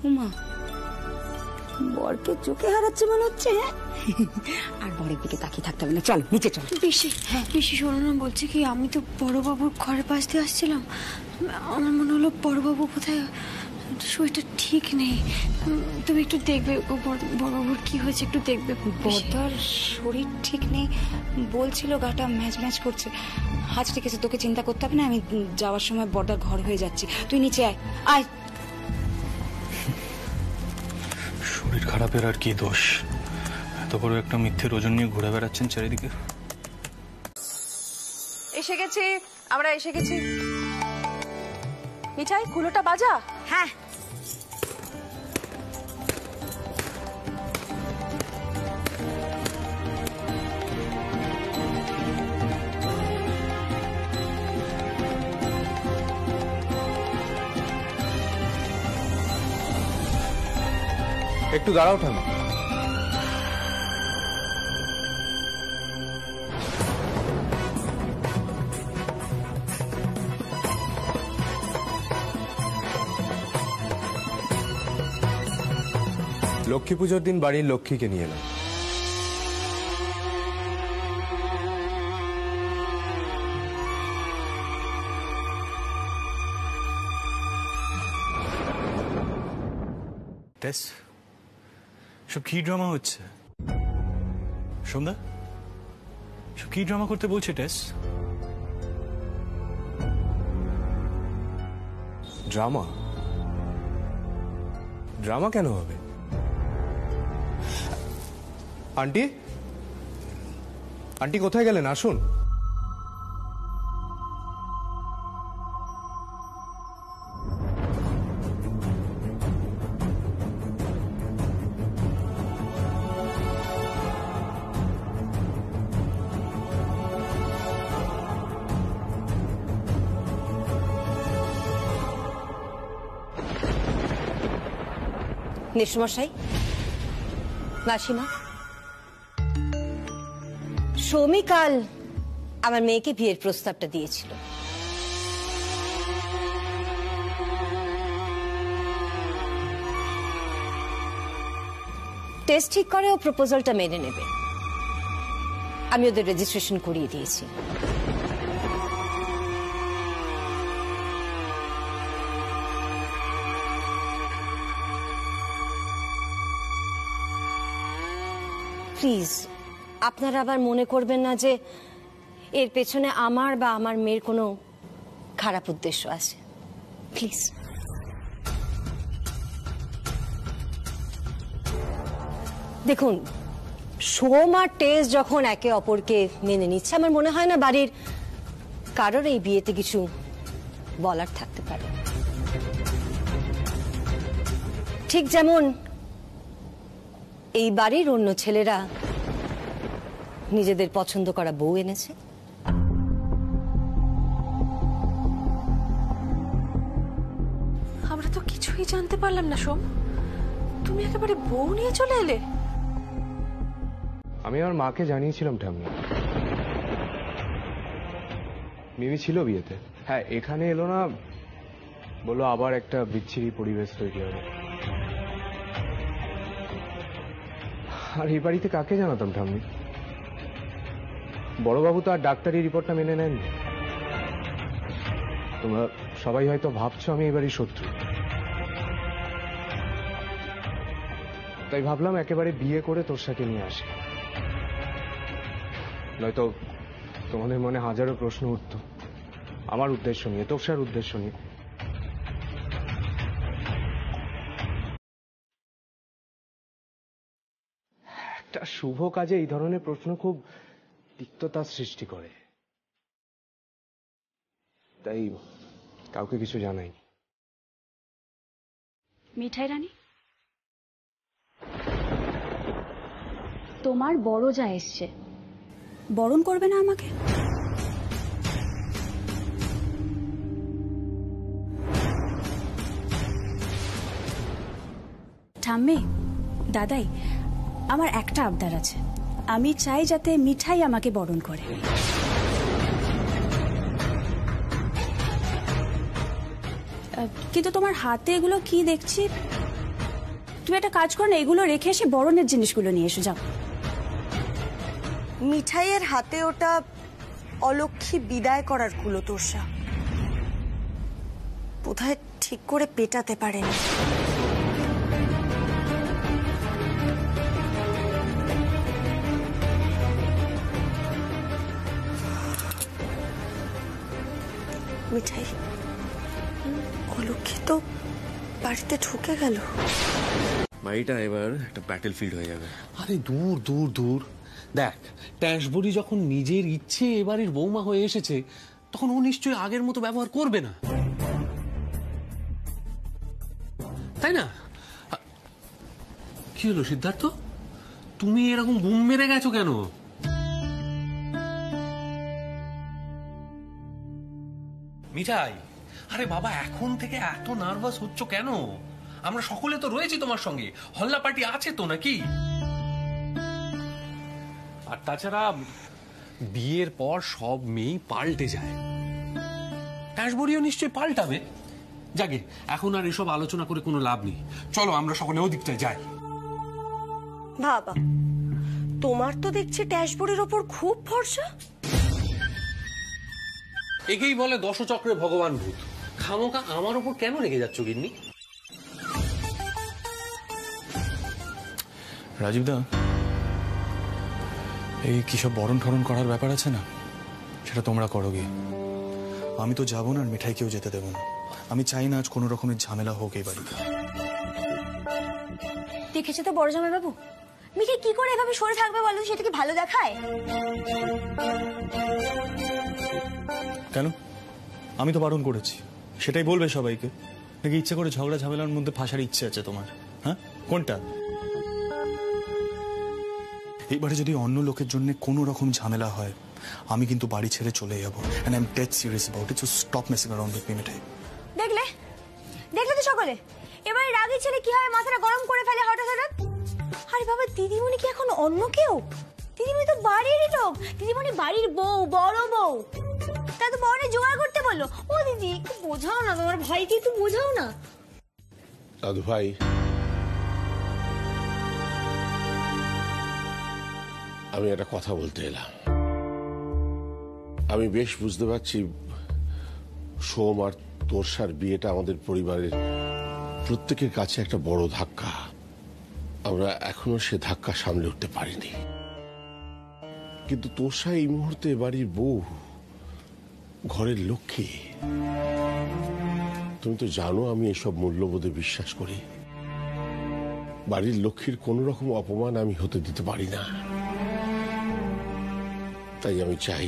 উমা, বরকে চোখে হারাচ্ছে মনে হচ্ছে। হ্যাঁ, আর বরের দিকে তাকিয়ে থাকতে হবে না, চল নিচে চল। বেশি বেশি শোনো না, বলছি কি, আমি তো বড়বাবুর ঘরের পাশ দিয়ে আসছিলাম, আমার মনে হলো বড়বাবু কোথায়, শরীরটা ঠিক নেই, তুমি একটু দেখবে বড়বাবুর কি হয়েছে, একটু দেখবে। বর্দার শরীর ঠিক নেই বলছিল, গাটা ম্যাচ ম্যাচ করছে। আজ ঠিক আছে, তোকে চিন্তা করতে হবে না, আমি যাওয়ার সময় বর্দার ঘর হয়ে যাচ্ছি, তুই নিচে আয়। আয়। শরীর খারাপের আর কি দোষ? এত বড় একটা মিথ্যের ওজন নিয়ে ঘুরে বেড়াচ্ছেন চারিদিকে। এসে গেছি, আমরা এসে গেছি। মিঠাই, কুলোটা বাজা। হ্যাঁ, একটু দাঁড়াও ঠান্ডা। লক্ষ্মী পুজোর দিন বাড়ির লক্ষ্মীকে নিয়ে এলাম। টেস, সব কি ড্রামা হচ্ছে? সন্ধ্যা, সব কি ড্রামা করতে বলছে টেস? ড্রামা? ড্রামা কেন হবে? আন্টি, আন্টি কোথায় গেলেন? আসুন। মেসমশাই, মাসিমা, সৌমি কাল আমার মেয়েকে বিয়ের প্রস্তাবটা দিয়েছিল। টেস্ট ঠিক করে ও প্রপোজালটা মেনে নেবে। আমি ওদের রেজিস্ট্রেশন করিয়ে দিয়েছি। প্লিজ, আপনারা আবার মনে করবেন না যে এর পেছনে আমার বা আমার মেয়ের কোনো খারাপ উদ্দেশ্য আছে, প্লিজ। দেখুন, সোম আর টেস যখন একে অপরকে মেনে নিচ্ছে, আমার মনে হয় না বাড়ির কারোর এই বিয়েতে কিছু বলার থাকতে পারে। ঠিক যেমন এই বাড়ির অন্য ছেলেরা নিজেদের পছন্দ করা বউ এনেছে। আমরা তো কিছুই জানতে পারলাম না সোম, তুমি একেবারে বউ নিয়ে চলে এলে। আমি আমার মাকে জানিয়েছিলাম ঠাম্মি, মিমি ছিল বিয়েতে। হ্যাঁ, এখানে এলো না, বললো আবার একটা বিচ্ছিরি পরিবেশ তৈরি হবে। আর এই বাড়িতে কাকে জানাতাম ঠাম্মি? বড়বাবু তো আর ডাক্তারি রিপোর্টটা মেনে নেননি। তোমরা সবাই হয়তো ভাবছো আমি এই বাড়ির শত্রু, তাই ভাবলাম একেবারে বিয়ে করে তোর সাথে নিয়ে আসি, নয়তো তোমাদের মনে হাজারো প্রশ্ন উঠত আমার উদ্দেশ্য নিয়ে, তোষার উদ্দেশ্য নিয়ে। একটা শুভ কাজে এই ধরনের প্রশ্ন খুব তিক্ততার সৃষ্টি করে, তাই কাউকে কিছু জানাই। মিঠাই রানী, তোমার বড় যা এসছে, বরণ করবে না আমাকে? ঠাম্মি, দাদাই, আমার একটা আবদার আছে। আমি চাই যাতে মিঠাই আমাকে বরণ করে। কিন্তু তোমার হাতে এগুলো কি দেখছি? তুমি একটা কাজ করো না, এগুলো রেখে এসে বরণের জিনিসগুলো নিয়ে এসো, যাও। মিঠাইয়ের হাতে ওটা অলক্ষী বিদায় করার কুলো তোষা, বোধহয় ঠিক করে পেটাতে পারেনি। মিঠাই, অলক্ষী তো বাড়িতে ঢুকে গেল। বাড়িটা এবার একটা ব্যাটেল ফিল্ড হয়ে যাবে। আরে দূর দূর দূর, দেখ ট্যাঁশবুড়ি যখন নিজের ইচ্ছে এবারের বৌমা হয়ে এসেছে, তখন ও নিশ্চয়ই আগের মতো ব্যবহার করবে না, তাই না? কি হলো সিদ্ধার্থ, তুমি এরকম গুম মেরে গেছো কেন? মিঠাই, আরে বাবা এখন থেকে এত নার্ভাস হচ্ছ কেন? আমরা সকলে তো রয়েছি তোমার সঙ্গে, হল্লা পার্টি আছে তো নাকি? আর তাছাড়া বিয়ের পর সব মেয়েই পাল্টে যায়, ট্যাঁশবড়িও নিশ্চয়ই পাল্টাবে। যাকে এখন আর এসব আলোচনা করে কোনো লাভ নেই, চলো আমরা সকলে ওদিকটায় যাই। বাবা, তোমার তো দেখছি ট্যাঁশবড়ির ওপর খুব ভরসা। একেই বলে দশচক্রে ভগবান ভূত। খামোকা আমার ওপর কেন রেগে যাচ্ছ গিন্নি? রাজীব দা, এই কিসব বরণ ঠরণ করার ব্যাপার আছে না, সেটা তোমরা করো গিয়ে। আমি তো যাবো না, আর মিঠাইকেও যেতে দেবো না। আমি চাই না আজ কোনো রকমের ঝামেলা হোক এই বাড়িতে। দেখেছো তো বড় জামাই বাবু, মিঠাই কি করে এভাবে সরে থাকবে বলো? সেটা কি ভালো দেখায়? কেন? আমি তো বারণ করেছি, সেটাই বলবে সবাইকে। নাকি ইচ্ছে করে ঝগড়া ঝামেলার মধ্যে ফাঁসার ইচ্ছে আছে তোমার? হ্যাঁ, কোনটা? এইবারে যদি অন্য লোকের জন্য কোনো রকম ঝামেলা হয়, আমি কিন্তু বাড়ি ছেড়ে চলে যাবো। and I'm dead serious about it, so stop messing around with me, মিঠাই। দেখলে দেখলে তো সকলে, এবারে রাগী ছেলে কি হয়, মাথাটা গরম করে ফেলে হঠাৎ হঠাৎ। আরে বাবা, দিদিমণি কি এখন অন্য কেউ? দিদিমণি তো বাড়িরই লোক, দিদিমণি বাড়ির বউ, বড় বউ। তা তো বউরে জোগাড় করতে বললো। ও দিদি, একটু বোঝাও না, তোমার ভাইকে একটু বোঝাও না। দাদু ভাই, আমি একটা কথা বলতে এলাম। আমি বেশ বুঝতে পারছি সোম আর তোরসার বিয়েটা আমাদের পরিবারের প্রত্যেকের কাছে একটা বড় ধাক্কা। আমরা এখনো সে ধাক্কা সামলে উঠতে পারিনি, কিন্তু তোরসা এই মুহূর্তে বাড়ির বউ, ঘরের লক্ষ্মী। তুমি তো জানো আমি এসব মূল্যবোধে বিশ্বাস করি। বাড়ির লক্ষ্মীর কোন রকম অপমান আমি হতে দিতে পারি না। তাই আমি চাই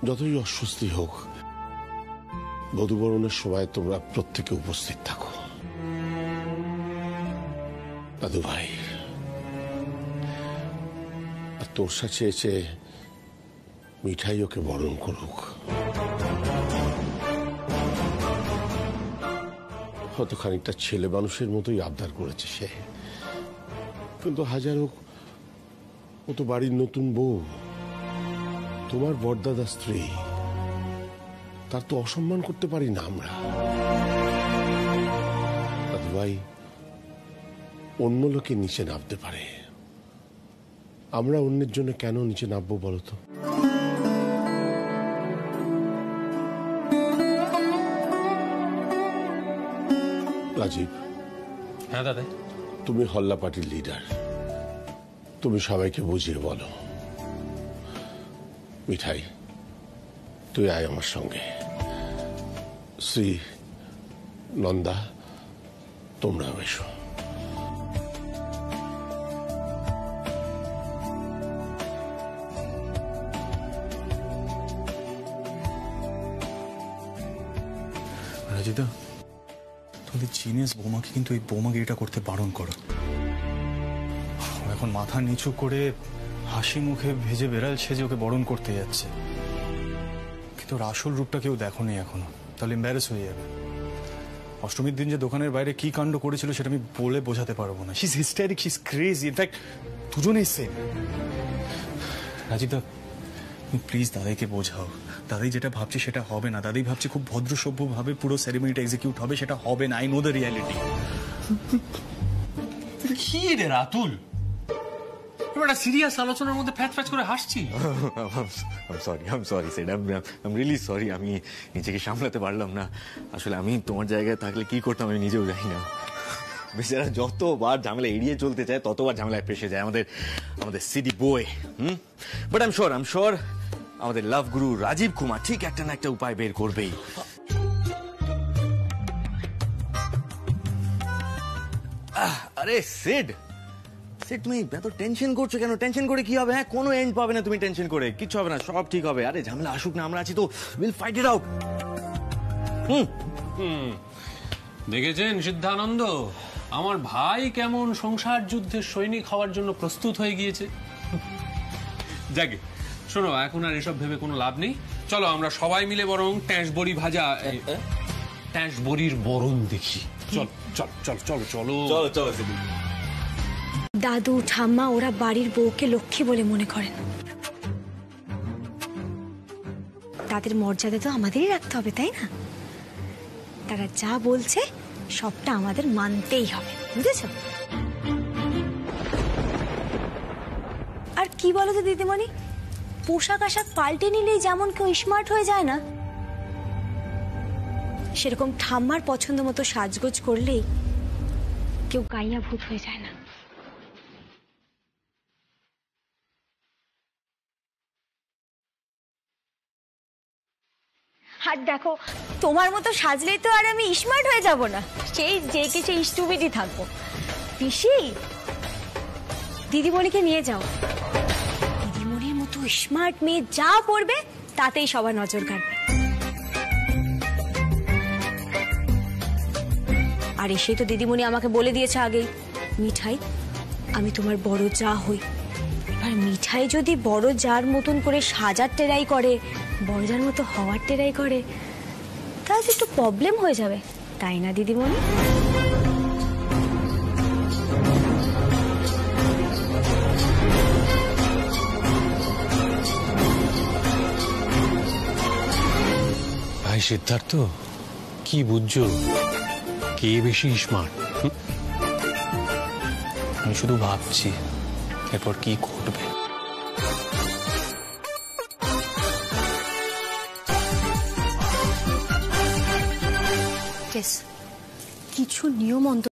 যতই অস্বস্তি হোক, বধূবরণের সময় তোমরা প্রত্যেকে উপস্থিত থাকো। দাদু ভাই, আর তোরসা চেয়েছে মিঠাই ওকে বরণ করুক। হয়তো খানিকটা ছেলে মানুষের মতোই আবদার করেছে সে, কিন্তু হাজার হোক ও তো বাড়ির নতুন বউ, তোমার বড়দাদা স্ত্রী। তার তো অসম্মান করতে পারি না আমরা। দাদু ভাই, অন্য লোকে নিচে নামতে পারে, আমরা অন্যের জন্য কেন নিচে নামবো বলতো? রাজীব। হ্যাঁ দাদা। তুমি হল্লা পার্টির লিডার, তুমি সবাইকে বুঝিয়ে বলো। মিঠাই, তুই আয় আমার সঙ্গে। শ্রী, নন্দা, তোমরা এসো। রাজিদা, তোমাদের জিনিয়াস বৌমাকে কিন্তু এই বৌমাগিরিটা করতে বারণ করো। এখন মাথা নিচু করে হাসি মুখে ভেজে বেড়াল সেজে ওকে বরণ করতে যাচ্ছে, কিন্তু ওর আসল রূপটা কেউ দেখোনি এখনো, তাহলে এম্বারেস হয়ে যাবে। অষ্টমীর দিন যে দোকানের বাইরে কি কাণ্ড করেছিল সেটা আমি বলে বোঝাতে পারবো না। She is hysteric, she is crazy, in fact দুজনেই সেম। রাজীবদা প্লিজ দাদাইকে বোঝাও, দাদাই যেটা ভাবছি সেটা হবে না। দাদাই ভাবছি খুব ভদ্র সভ্য ভাবে পুরো সেরেমনিটা এক্সিকিউট হবে, সেটা হবে না। I know the reality. কি রে রাতুল, একটা সিরিয়াস আলোচনার মধ্যে ফ্যাচ ফ্যাচ করে হাসছি। I'm sorry Sid, I'm really sorry। আমি নিজেকে সামলাতে পারলাম না। আসলে আমি তোমার জায়গায় থাকলে কি করতাম আমি নিজেও জানি না। বেচারা যতবার ঝামেলা এড়িয়ে চলতে চায় ততবার ঝামেলায় ফেসে যায় আমাদের CD boy. But I am sure আমাদের লাভ গুরু রাজীব কুমার ঠিক একটা না একটা উপায় বের করবেই। আরে সিড, তুমি এত টেনশন করছো কেন? টেনশন করে কি হবে? হ্যাঁ, কোনো এন্ড পাবে না তুমি টেনশন করে, কিচ্ছু হবে না, সব ঠিক হবে। আরে ঝামেলা আসুক না, আমরা আছি তো, উইল ফাইট ইট আউট। দেখেছেন সিদ্ধানন্দ, আমার ভাই কেমন সংসার যুদ্ধের সৈনিক হওয়ার জন্য প্রস্তুত হয়ে গিয়েছে। যাকে শোনো, এখন আর এসব ভেবে কোনো লাভ নেই। চলো আমরা সবাই মিলে বরং ট্যাঁশ বড়ি ভাজা, ট্যাঁশ বড়ির বরণ দেখি। চল চল চল চলো চলো চলো চলো। দাদু ঠাম্মা ওরা বাড়ির বউকে লক্ষ্মী বলে মনে করেন। তাদের মর্যাদা তো আমাদেরই রাখতে হবে, তাই না? তারা যা বলছে সবটা আমাদের মানতেই হবে, বুঝেছ? আর কি বলো তো দিদিমণি, পোশাক আশাক পাল্টে নিলেই যেমন কেউ স্মার্ট হয়ে যায় না, সেরকম ঠাম্মার পছন্দ মতো সাজগোজ করলেই কেউ গাইয়া ভূত হয়ে যায় না। আর দেখো, তোমার মতো সাজলেই তো আর আমি স্মার্ট হয়ে যাব না, সেই যে কিছু স্টুপিডই থাকবো। পিসি, দিদিমণিকে নিয়ে যাও। দিদিমণির মতো স্মার্ট মেয়ে যা পড়বে তাতেই সবার নজর কাটবে। আর এসেই তো দিদিমণি আমাকে বলে দিয়েছে আগেই, মিঠাই আমি তোমার বড় যা হই। এবার মিঠাই যদি বড় যার মতন করে সাজার টেরাই করে, বড় যার মতো হওয়ার টেরাই করে, তাহলে একটু প্রবলেম হয়ে যাবে, তাই না দিদিমণি? ভাই সিদ্ধার্থ, কি বুঝছো কে বেশি স্মার্ট? আমি শুধু ভাবছি এরপর কি ঘটবে। কিছু নিয়ম অন্তত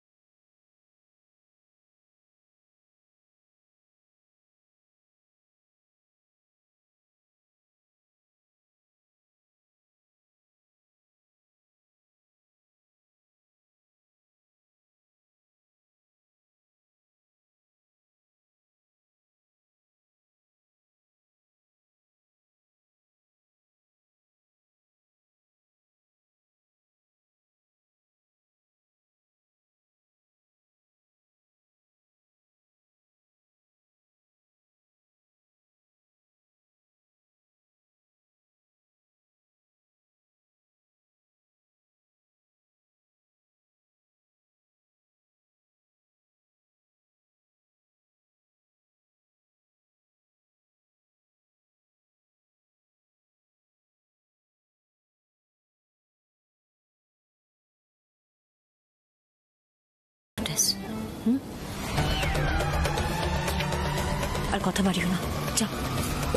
আর কথা বাড়িও না, যাও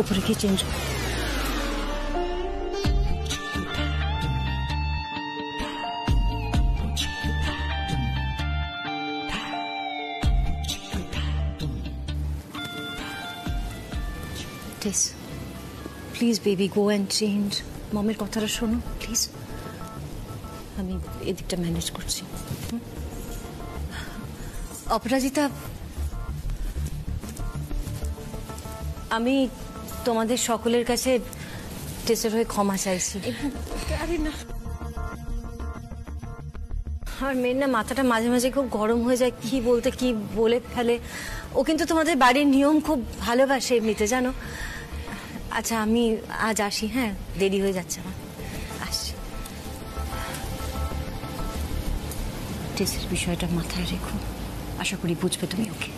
উপরে গিয়ে change. Please baby, go and change. মমের কথাটা শোনো প্লিজ, আমি এদিকটা ম্যানেজ করছি। অপরাজিতা, আমি তোমাদের সকলের কাছে টেসের হয়ে ক্ষমা চাইছি। আরে না, আমার মেয়ের না মাথাটা মাঝে মাঝে খুব গরম হয়ে যায়, কি বলতে কি বলে ফেলে। ও কিন্তু তোমাদের বাড়ির নিয়ম খুব ভালোবাসে এমনিতে, জানো। আচ্ছা আমি আজ আসি, হ্যাঁ, দেরি হয়ে যাচ্ছে আমার, আসছি। টেসের বিষয়টা মাথায় রেখো, আশা করি বুঝবে তুমি ওকে।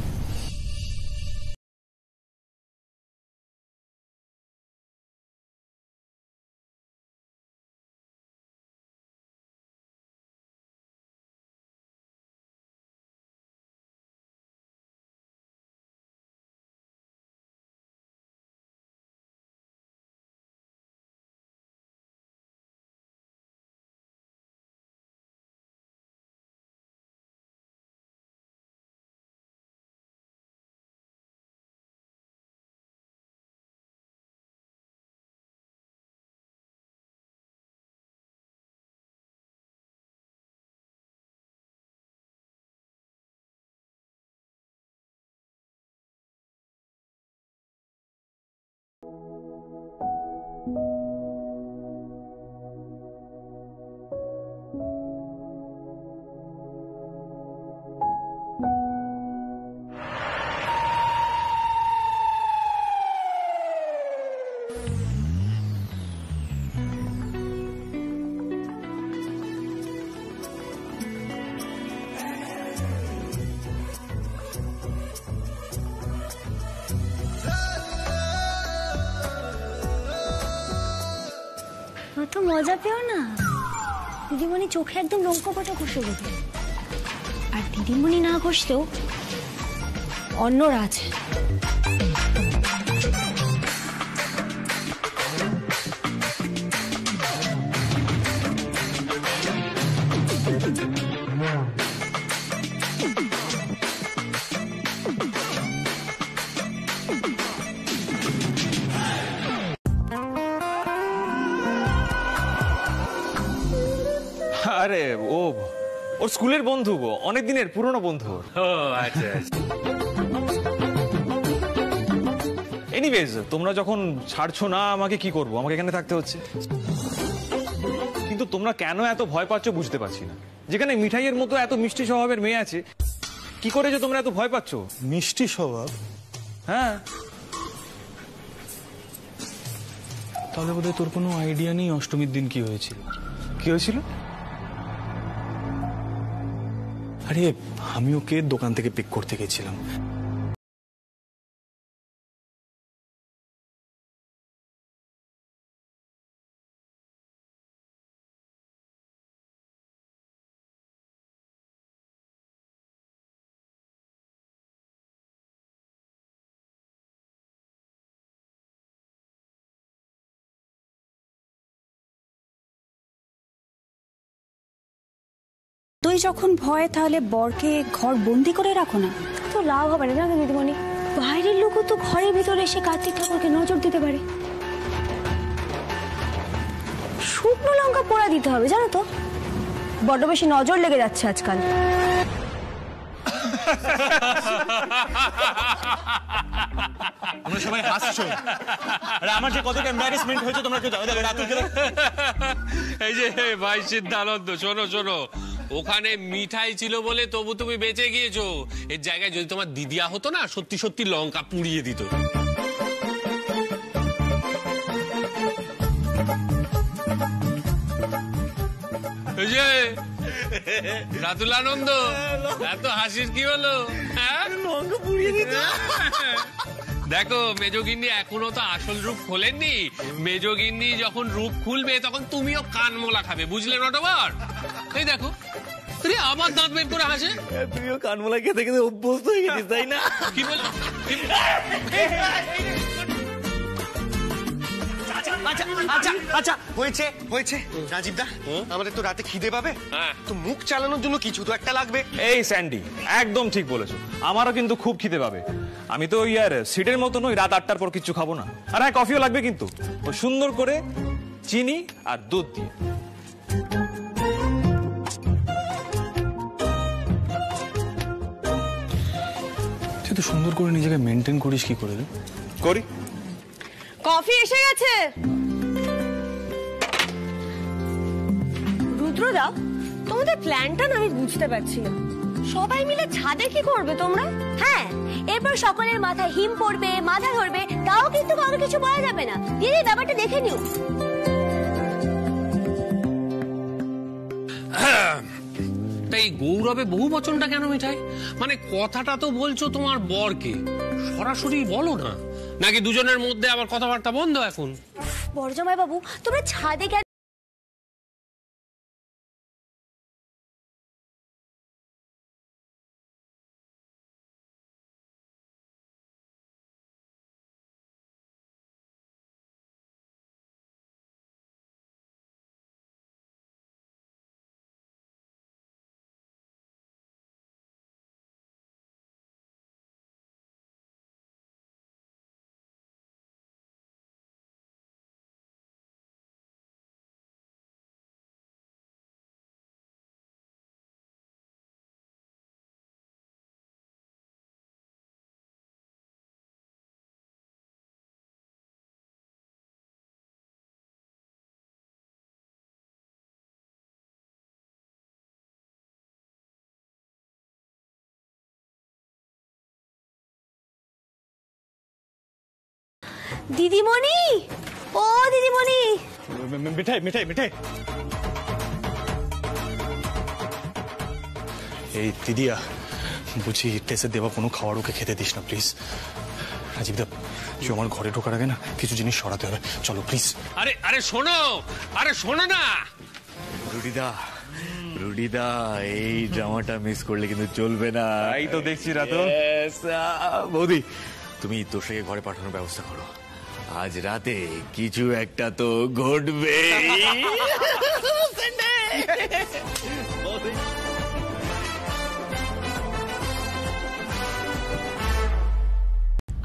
তো মজা পেও না, দিদিমণি চোখে একদম লঙ্কা ঘষে দেবে। আর দিদিমণি না ঘষতেও অন্যরা আছে। আরে ও ওর স্কুলের বন্ধু, অনেক দিনের পুরনো বন্ধু। আচ্ছা। এনিওয়েজ, তোমরা যখন ছাড়ছো না আমাকে, কি করবো, আমাকে এখানে থাকতে হচ্ছে। কিন্তু তোমরা কেন এত ভয় পাচ্ছ বুঝতে পারছি না। যেখানে মিঠাইয়ের মতো এত মিষ্টি স্বভাবের মেয়ে আছে, কি করে যে তোমরা এত ভয় পাচ্ছ? মিষ্টি স্বভাব? হ্যাঁ। তাহলে বোধহয় তোর কোনো আইডিয়া নেই অষ্টমীর দিন কি হয়েছিল। কি হয়েছিল? আরে আমি ওকে দোকান থেকে পিক করতে গেছিলাম। তুই যখন ভয়, তাহলে বরকে ঘর বন্দি করে রাখো না, তো লাভ হবে না, জানো দিদিমণি। বাইরের লোকও তো ঘরের ভিতরে এসে কার্তিক ঠাকুরকে নজর দিতে পারে। শুকনো লঙ্কা পোড়া দিতে হবে, জানো তো, বড্ড বেশি নজর লেগে যাচ্ছে আজকাল। তোমরা সবাই হাসছো, আরে আমার যে কতটা এম্বারাসমেন্ট হয়েছে তোমরা কেউ জানো? এই যে ভাই সিদ্ধানন্দ, শোনো শোনো, ওখানে মিঠাই ছিল বলে তবু তুমি বেঁচে গিয়েছো। এর জায়গায় যদি তোমার দিদিয়া হতো না, সত্যি সত্যি লঙ্কা পুড়িয়ে দিত। এই যে রাতুল আনন্দ, এত হাসির কি হলো? লঙ্কা পুড়িয়ে দিত। দেখো, মেজগিন্নি এখনো তো আসল রূপ খোলেননি। মেজগিন্নি যখন রূপ খুলবে তখন তুমিও কানমোলা খাবে, বুঝলে নটবর? এই দেখো, আমার দাঁত বের করে হাসে। তুইও কানমোলা খেতে খেতে অভ্যস্ত হয়ে গেছিস, তাই না? কি বল? আচ্ছা হয়েছে হয়েছে। রাজীব দা, আমাদের তো রাতে খিদে পাবে, তো মুখ চালানোর জন্য কিছু তো একটা লাগবে। এই স্যান্ডি, একদম ঠিক বলেছো, আমারও কিন্তু খুব খিদে পাবে। আমি তো ইয়ার সিটের মতো নই, রাত 8টার পর কিছু খাবো না। আর হ্যাঁ, কফিও লাগবে, কিন্তু সুন্দর করে চিনি আর দুধ দিয়ে। তুই তো সুন্দর করে নিজেকে মেনটেন করিস কি করে? করি। কফি এসে গেছে। রুদ্রদা, তোমাদের প্ল্যানটা না আমি বুঝতে পারছি না। সবাই মিলে ছাদে কি করবে তোমরা? হ্যাঁ, এরপর সকলের মাথায় হিম পড়বে, মাথা ধরবে, তাও কিন্তু কাউকে কিছু বলা যাবে না। দিদি ব্যাপারটা দেখে নিও। তাই গৌরবে বহু বচনটা কেন মিঠাই? মানে কথাটা তো বলছো তোমার বরকে, সরাসরি বলো না, নাকি দুজনের মধ্যে আবার কথাবার্তা বন্ধ এখন? বড়জামাই বাবু, তোমরা ছাদে কেন? দিদিমণি, ও দিদিমণি, মিঠাই মিঠাই মিঠাই। এই দিদিয়া, বুঝি টেসে দেওয়া কোনো খাবার ওকে খেতে দিস না প্লিজ। রাজীবদা, আমার ঘরে ঢোকার আগে না কিছু জিনিস সরাতে হবে, চলো প্লিজ। আরে আরে শোনো, আরে শোনো না রুডিদা, রুডিদা, এই ড্রামাটা মিস করলে কিন্তু চলবে না। এই তো দেখছি রাতুল। বৌদি, তুমি তোষাকে ঘরে পাঠানোর ব্যবস্থা করো, আজ রাতে কিছু একটা তো ঘটবে।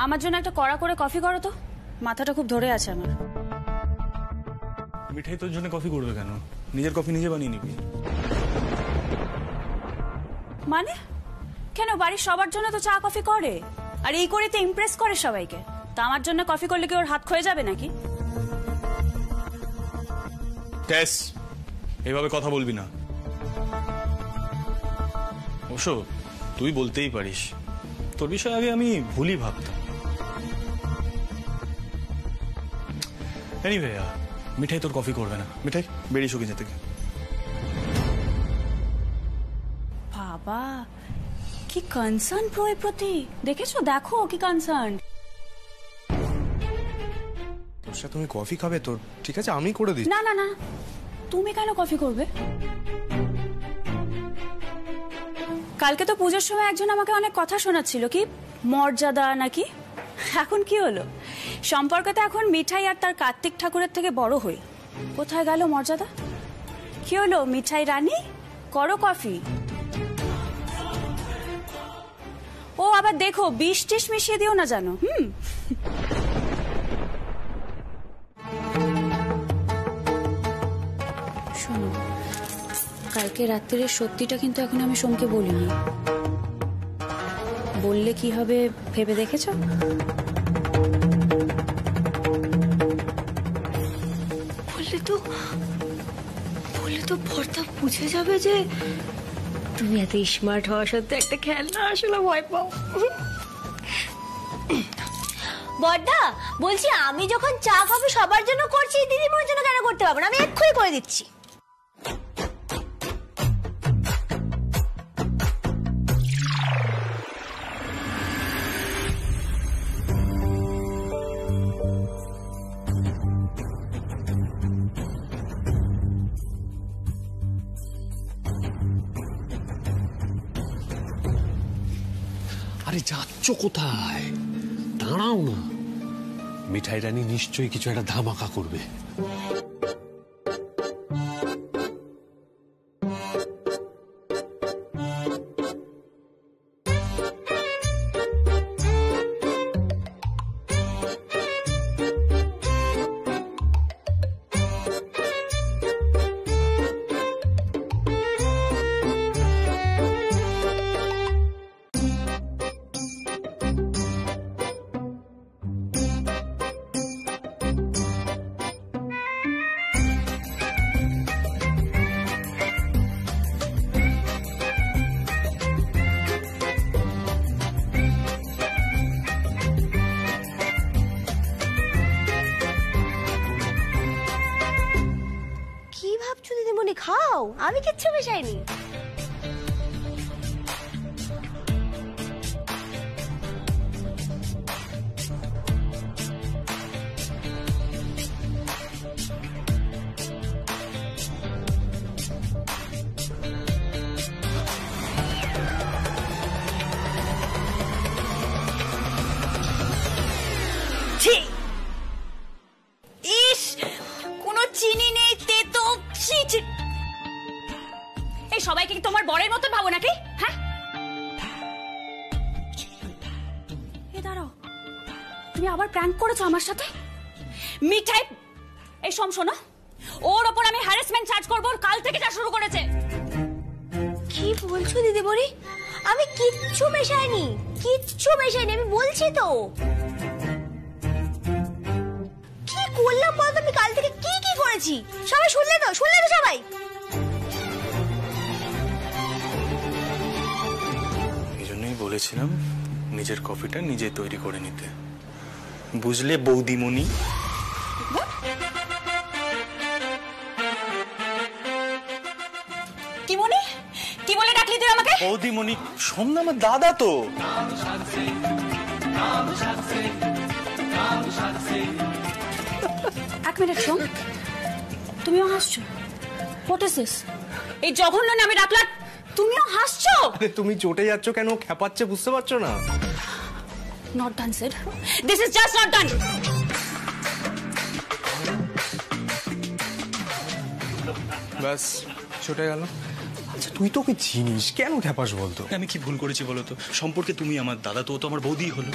আমার জন্য একটা কড়া করে কফি করো তো, মাথাটা খুব ধরে আছে আমার। মিঠাই তোর জন্য কফি করবে কেন? নিজের কফি নিজে বানিয়ে নিবি। মানে কেন? বাড়ির সবার জন্য তো চা কফি করে, আর এই করে তো ইমপ্রেস করে সবাইকে। তা আমার জন্য কফি করলে কি ওর হাত ক্ষয়ে যাবে নাকি? টেস, এইভাবে কথা বলবি না। অবশ্য তুই বলতেই পারিস, তোর বিষয়ে আগে আমি ভুলই ভাবতাম। এনিওয়ে, মিঠাই তোর কফি করবে না। মিঠাই, বেরিয়ে শুকিয়ে যেতে। বাবা, কি কনসার্ন প্রয়ের প্রতি, দেখেছো? দেখো কি কনসার্ন। তোর সাথে তুমি কফি খাবে তো ঠিক আছে, আমি করে দিই। না না না, তুমি কেন কফি করবে? কালকে তো পুজোর সময় একজন আমাকে অনেক কথা শোনাচ্ছিল, কি মর্যাদা নাকি। এখন কি হলো? সম্পর্ক তো এখন মিঠাই আর তার কার্তিক ঠাকুরের থেকে বড় হই। কোথায় গেল মর্যাদা? কি হলো মিঠাই রানী, করো কফি। ও আবার দেখো, বিষ টিস মিশিয়ে দিও না জানো। শোনো, কালকে রাত্রির সত্যিটা কিন্তু এখন আমি সোমকে বলিনি। বললে কি হবে ভেবে দেখেছো? বললে তো ভর্তা বুঝে যাবে যে তুমি এত স্মার্ট হওয়া সত্ত্বেও একটা খেলনা আসলে ভয় পাও। বড়দা, বলছি আমি যখন চা কফি সবার জন্য করছি, দিদিমণির জন্য কেন করতে পারবো না? আমি এক্ষুনি করে দিচ্ছি। আরে যাচ্ছ কোথায়? দাঁড়াও না, মিঠাই রানী নিশ্চয়ই কিছু একটা ধামাকা করবে। মেশাও, আমি কিচ্ছু মেশাইনি। ইস, কোনো চিনি নেই, তেতো। এই সবাইকে কি তোমার বরের মতো ভাবো নাকি? হ্যাঁ, এ দাঁড়াও, তুমি আবার প্র্যাঙ্ক করেছো আমার সাথে? মিঠাই, এই শোনো, ওর ওপর আমি হ্যারাসমেন্ট চার্জ করবো। কাল থেকে যা শুরু করেছে। কি বলছো দিদিমণি? আমি কিচ্ছু মেশাইনি, কিচ্ছু মেশাইনি, আমি বলছি তো। কি করলাম বলতো? আমি কাল থেকে কি কি করেছি সবাই শুনলে তো সবাই। এই জন্যই বলেছিলাম নিজের কফিটা নিজে তৈরি করে নিতে, বুঝলে বৌদিমণি? কি মনে, কি বলে ডাকলি তুই আমাকে? বৌদিমণি শোন না, আমার দাদা তো। এক মিনিট শোন, তুমিও হাসছো? What is this? এই জঘন্য নামে ডাকলা, তুমিও হাসছো? তুমি চটে যাচ্ছ কেন? খেপাচ্ছে, বুঝতে পারছো না? Not done sir, this is just not done. ব্যাস চটে গেল। আচ্ছা তুই তো ওকে চিনিস, কেন খেপাস বলতো? আমি কি ভুল করেছি বলতো? সম্পর্কে তুমি আমার দাদা, তো আমার বৌদি হলো।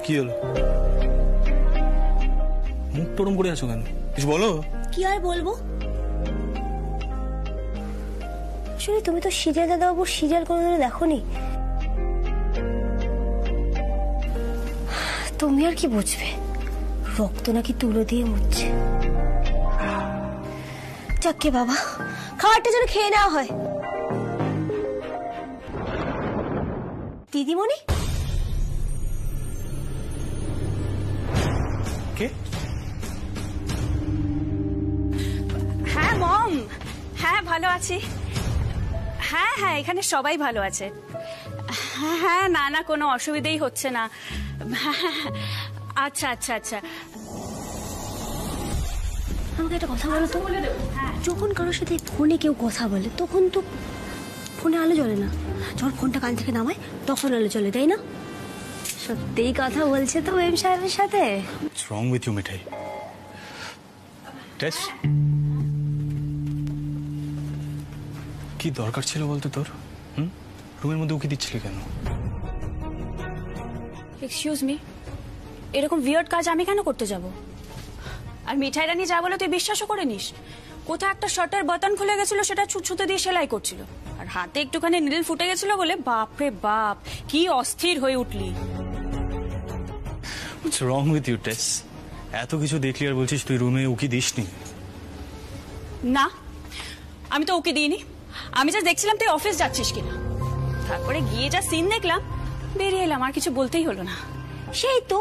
কি হলো? মুখ টরম করে আছো কেন? কিছু বলো। কি আর বলবো, আসলে তুমি তো সিরিয়াল দাদাবাবুর সিরিয়াল কোনোদিনও দেখোনি, তুমি আর কি বুঝবে। রক্ত নাকি তুলো দিয়ে মুছছে। যাকে বাবা, খাবারটা যেন খেয়ে নেওয়া হয়। দিদিমণি, হ্যাঁ মম, হ্যাঁ ভালো আছি। হ্যাঁ হ্যাঁ, এখানে সবাই ভালো আছে। হ্যাঁ হ্যাঁ, না না, কোনো অসুবিধাই হচ্ছে না। আচ্ছা আচ্ছা আচ্ছা। আমাকে একটা কথা বলো তো, যখন কারোর সাথে ফোনে কেউ কথা বলে তখন তো ফোনে আলো জ্বলে না, যখন ফোনটা কান থেকে নামায় তখন আলো জ্বলে, তাই না? সত্যিই কথা বলছে তো এম সাহেবের সাথে। What's wrong with you, Mithai? Test কি দরকার ছিল বলতো তোর? রুমের মধ্যে উকি দিচ্ছিলি কেন? এক্সকিউজ মি, এরকম উইয়ার্ড কাজ আমি কেন করতে যাব? আর মিঠাই রানী যা বলে তুই বিশ্বাসও করে নিস। কোথাও একটা শার্টের বাটন খুলে গেছিল, সেটা ছুঁচুতে দিয়ে সেলাই করছিল, আর হাতে একটুখানি নিডল ফুটে গেছিল বলে বাপরে বাপ কি অস্থির হয়ে উঠলি। হোয়াটস রং উইথ ইউ টেস? এত কিছু দেখলি আর বলছিস তুই রুমে উকি দিসনি? না, আমি তো ওকে দিইনি। আমি যা দেখছিলাম তুই অফিস যাচ্ছিস কিনা, তারপরে গিয়ে যা সিন দেখলাম বেরিয়ে এলাম, আর কিছু বলতেই হলো না। সেই তো,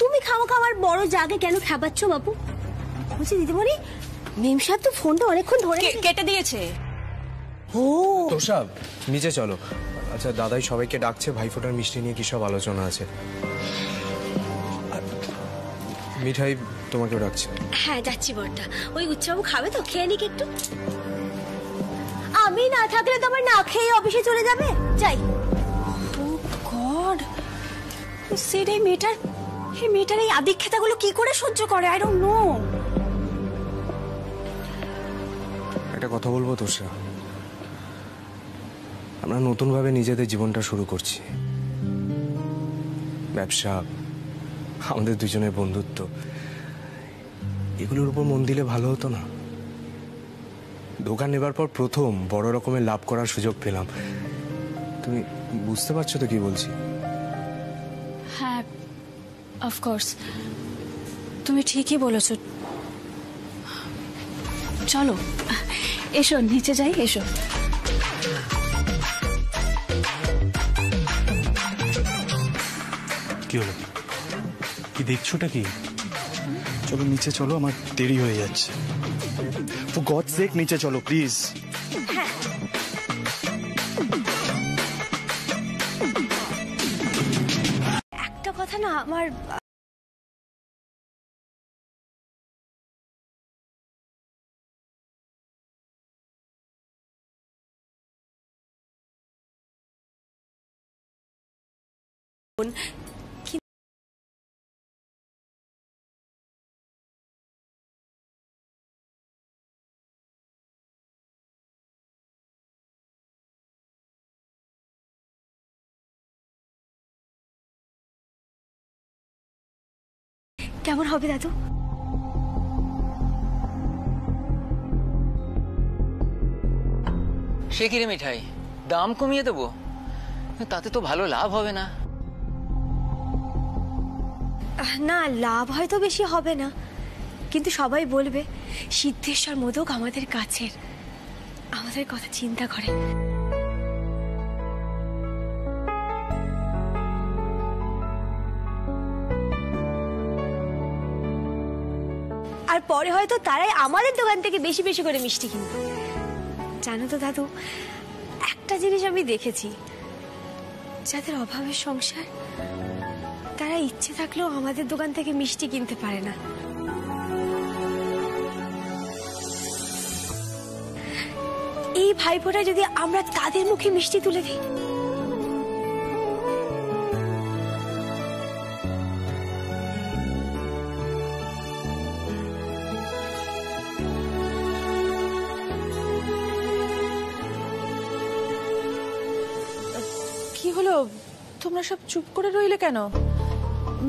তুমি খামোখা আমার বড় জাগে কেন খাবাচ্ছ বাবু? বলছি দিদিমণি, মেম সাহেব তো ফোনটা অনেকক্ষণ ধরে কেটে দিয়েছে। ও তোষা, নিচে চলো। আচ্ছা, দাদাই সবাইকে ডাকছে, ভাইফোঁটার মিষ্টি নিয়ে কি সব আলোচনা আছে। মিঠাই তোমাকেও ডাকছে। হ্যাঁ যাচ্ছি বড়টা। ওই উচ্চবাবু খাবে তো, খেয়ে নিক একটু। আমি না থাকলে তো আমার না খেয়ে অফিসে চলে যাবে। যাই। ও গড, এই মেয়েটার এই আদিক্ষেতাগুলো কি করে সহ্য করে? I don't know. একটা কথা বলবো তোষা, আমরা নতুনভাবে নিজেদের জীবনটা শুরু করছি। ব্যবসা, আমাদের দুজনের বন্ধুত্ব, এগুলোর উপর মন দিলে ভালো হতো না? দোকান নেবার পর প্রথম বড় রকমের লাভ করার সুযোগ পেলাম। তুমি বুঝতে পারছো তো কি বলছি? হ্যাঁ, অফকোর্স তুমি ঠিকই বলেছ। চলো এসো, নিচে যাই, এসো। কি হলো? কি দেখছোটা কি? চলো নিচে চলো, আমার দেরি হয়ে যাচ্ছে। ফর গডস সেক নিচে চলো প্লিজ। একটা কথা না, আমার কেমন হবে দাদু? সে কিরে মিঠাই, দাম কমিয়ে দেবো? তাতে তো ভালো লাভ হবে না। না, লাভ হয়তো বেশি হবে না, কিন্তু সবাই বলবে সিদ্ধেশ্বর মোদক আমাদের কাছের, আমাদের কথা চিন্তা করে। আর পরে হয়তো তারাই আমাদের দোকান থেকে বেশি বেশি করে মিষ্টি কিনবে। জানো তো দাদু, একটা জিনিস আমি দেখেছি, যাদের অভাবের সংসার, তারা ইচ্ছে থাকলেও আমাদের দোকান থেকে মিষ্টি কিনতে পারে না। এই ভাইফোঁটা যদি আমরা তাদের মুখে মিষ্টি তুলে দিই, কি হলো, তোমরা সব চুপ করে রইলে কেন?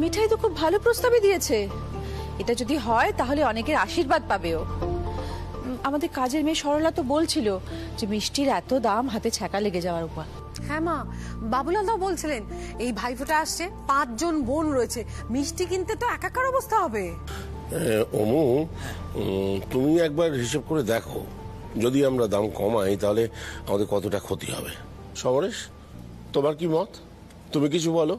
মিঠাই তো খুব ভালো প্রস্তাবই দিয়েছে। এটা যদি হয় তাহলে অনেকের আশীর্বাদ পাবেও। আমাদের কাজের মেয়ে সরলা তো বলছিল যে মিষ্টির এত দাম, হাতে ছ্যাঁকা লেগে যাওয়ার উপর। হ্যাঁ মা, বাবুলালদাও বলছিলেন এই ভাইফোঁটা আসছে, 5 জন বোন রয়েছে, মিষ্টি কিনতে তো একাকার অবস্থা হবে। অমু, তুমি একবার হিসেব করে দেখো, যদি আমরা দাম কমাই তাহলে আমাদের কতটা ক্ষতি হবে। সমরেশ, তোমার কি মত? তুমি কিছু বলো।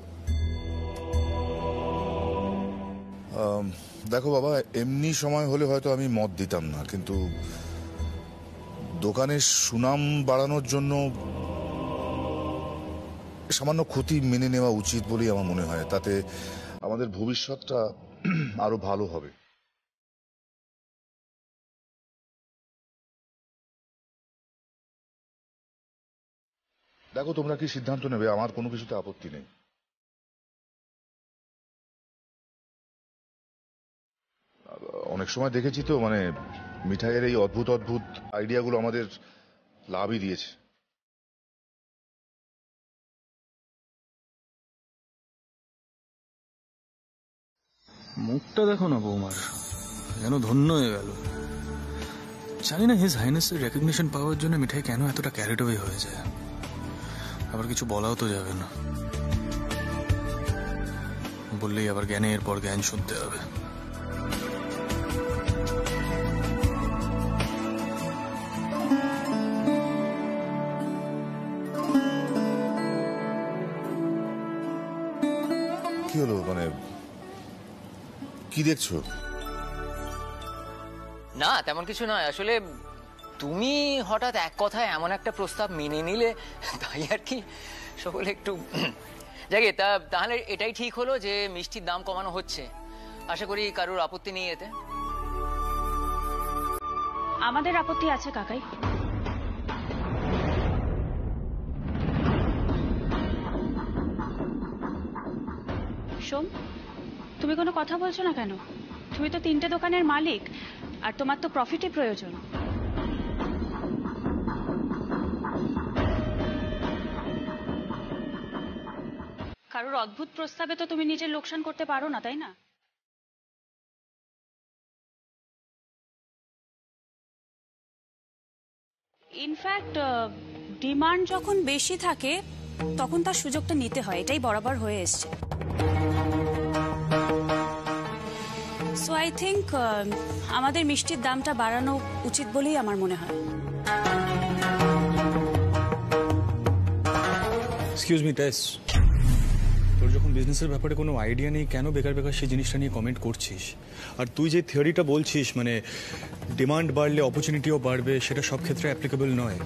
দেখো বাবা, এমনি সময় হলে হয়তো আমি মত দিতাম না, কিন্তু দোকানের সুনাম বাড়ানোর জন্য সামান্য ক্ষতি মেনে নেওয়া উচিত বলেই আমার মনে হয়। তাতে আমাদের ভবিষ্যৎটা আরো ভালো হবে। দেখো তোমরা কি সিদ্ধান্ত নেবে, আমার কোনো কিছুতে আপত্তি নেই। অনেক সময় দেখেছি তো, মানে মিঠাইয়ের এই অদ্ভুত অদ্ভুত আইডিয়াগুলো আমাদের লাভই দিয়েছে। মুখটা দেখো না বৌমার, যেন ধন্য হয়ে গেল। জানি না হিজ হাইনেসের রেকগনিশন পাওয়ার জন্য মিঠাই কেন এতটা ক্যারেট অ্যাওয়ে হয়ে যায়। আবার কিছু বলাও তো যাবে না, বললেই আবার জ্ঞানের পর জ্ঞান শুনতে হবে। কি হলো, মানে কি দেখছো? না তেমন কিছু নয়, আসলে তুমি হঠাৎ এক কথায় এমন একটা প্রস্তাব মেনে নিলে, তাই আর কি সকলে একটু জাগে। তাহলে এটাই ঠিক হলো যে মিষ্টির দাম কমানো হচ্ছে। আশা করি কারোর আপত্তি নেই এতে। আমাদের আপত্তি আছে কাকাই। সোম, তুমি কোনো কথা বলছো না কেন? তুমি তো 3টে দোকানের মালিক, আর তোমার তো প্রফিটই প্রয়োজন। কারোর অদ্ভুত প্রস্তাবে তো তুমি নিজের লোকসান করতে পারো না, তাই না? ইনফ্যাক্ট ডিমান্ড যখন বেশি থাকে তখন তার সুযোগটা নিতে হয়, এটাই বরাবর হয়ে এসছে। সো আই থিঙ্ক আমাদের মিষ্টির দামটা বাড়ানো উচিত বলেই আমার মনে হয়। এক্সকিউজ মি টেস, তোর যখন বিজনেসের ব্যাপারে কোনো আইডিয়া নেই, কেন বেকার বেকার সেই জিনিসটা নিয়ে কমেন্ট করছিস? আর তুই যে থিওরিটা বলছিস, মানে ডিমান্ড বাড়লে অপরচুনিটিও বাড়বে, সেটা সব ক্ষেত্রে অ্যাপ্লিকেবল নয়।